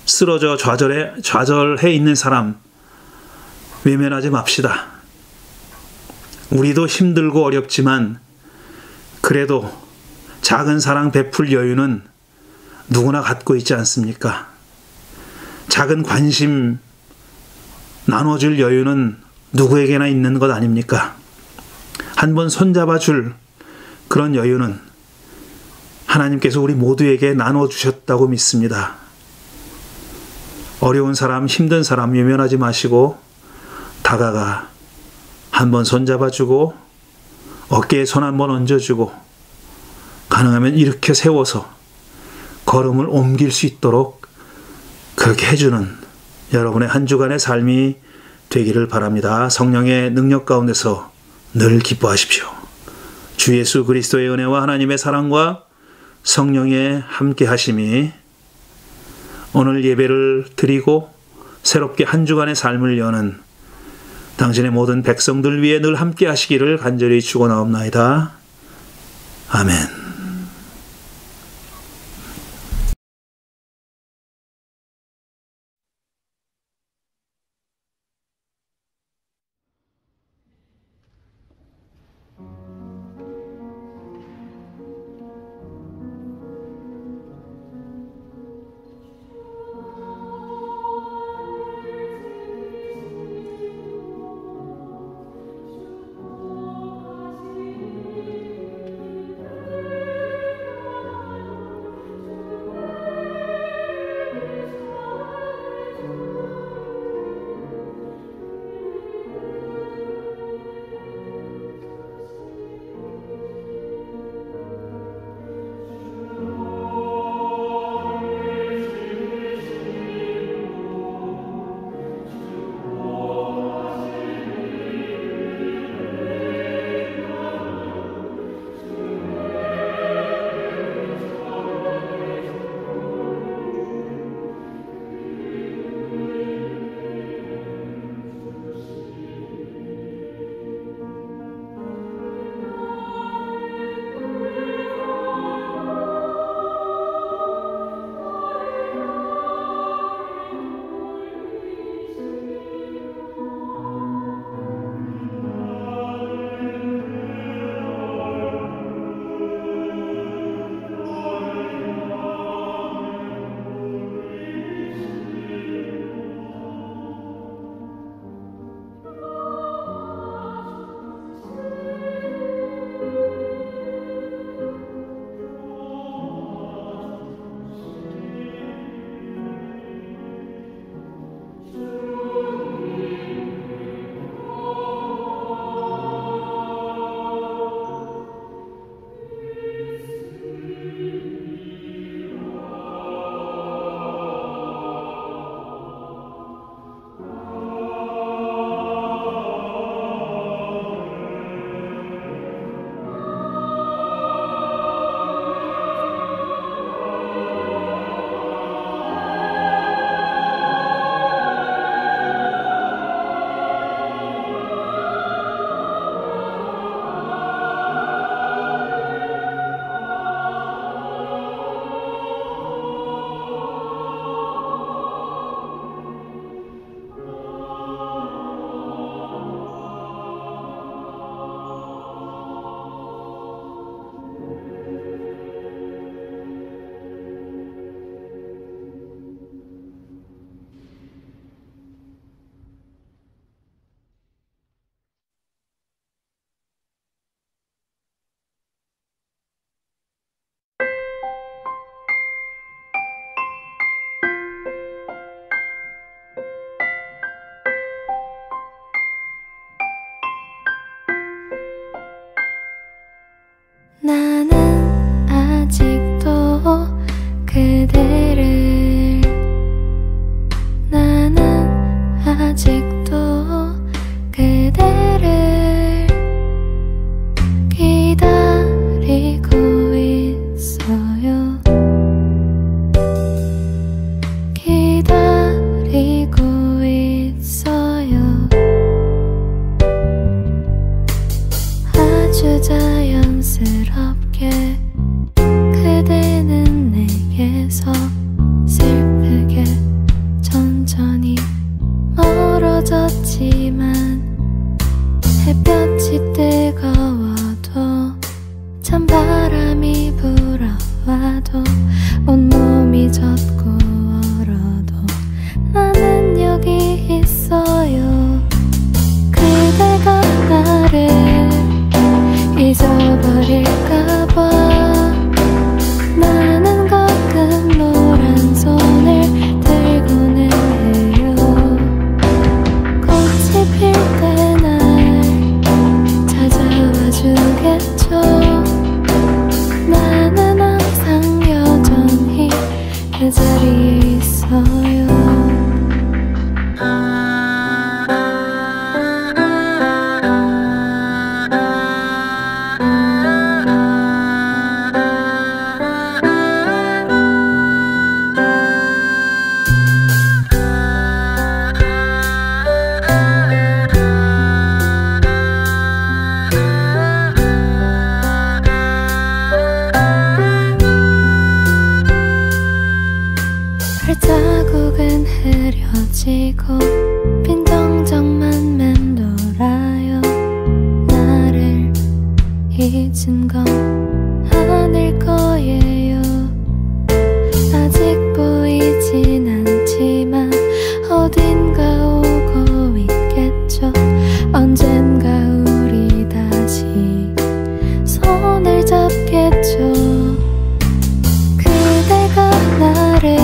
쓰러져 좌절해 있는 사람 외면하지 맙시다. 우리도 힘들고 어렵지만 그래도 작은 사랑 베풀 여유는 누구나 갖고 있지 않습니까? 작은 관심 나눠줄 여유는 누구에게나 있는 것 아닙니까? 한번 손잡아 줄 그런 여유는 하나님께서 우리 모두에게 나눠주셨다고 믿습니다. 어려운 사람, 힘든 사람 외면하지 마시고 다가가 한번 손잡아주고 어깨에 손 한번 얹어주고 가능하면 일으켜 세워서 걸음을 옮길 수 있도록 그렇게 해주는 여러분의 한 주간의 삶이 되기를 바랍니다. 성령의 능력 가운데서 늘 기뻐하십시오. 주 예수 그리스도의 은혜와 하나님의 사랑과 성령의 함께 하심이 오늘 예배를 드리고 새롭게 한 주간의 삶을 여는 당신의 모든 백성들 위해 늘 함께 하시기를 간절히 축원하옵나이다. 아멘. 꽃이 필 지고 빈 정적만 맴돌아요. 나를 잊은 건 아닐 거예요. 아직 보이진 않지만 어딘가 오고 있겠죠. 언젠가 우리 다시 손을 잡겠죠. 그대가 나를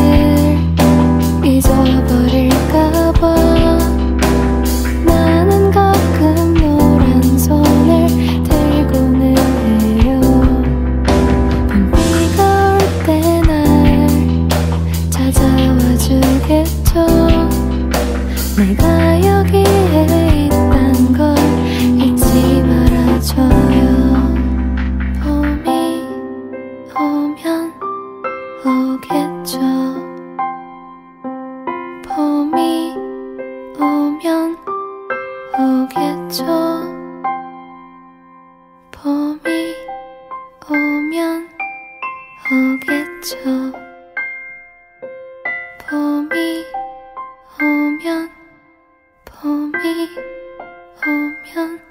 잊어버릴까봐 나는 가끔 노란 손을 들고는 해요. 봄비가 올 때 날 찾아와 주겠죠. 내가 여기에 있단 걸 잊지 말아줘요. 봄이 오면 오겠죠. 봄이 오면 오겠죠. 봄이 오면 오겠죠. 봄이 오면 봄이 오면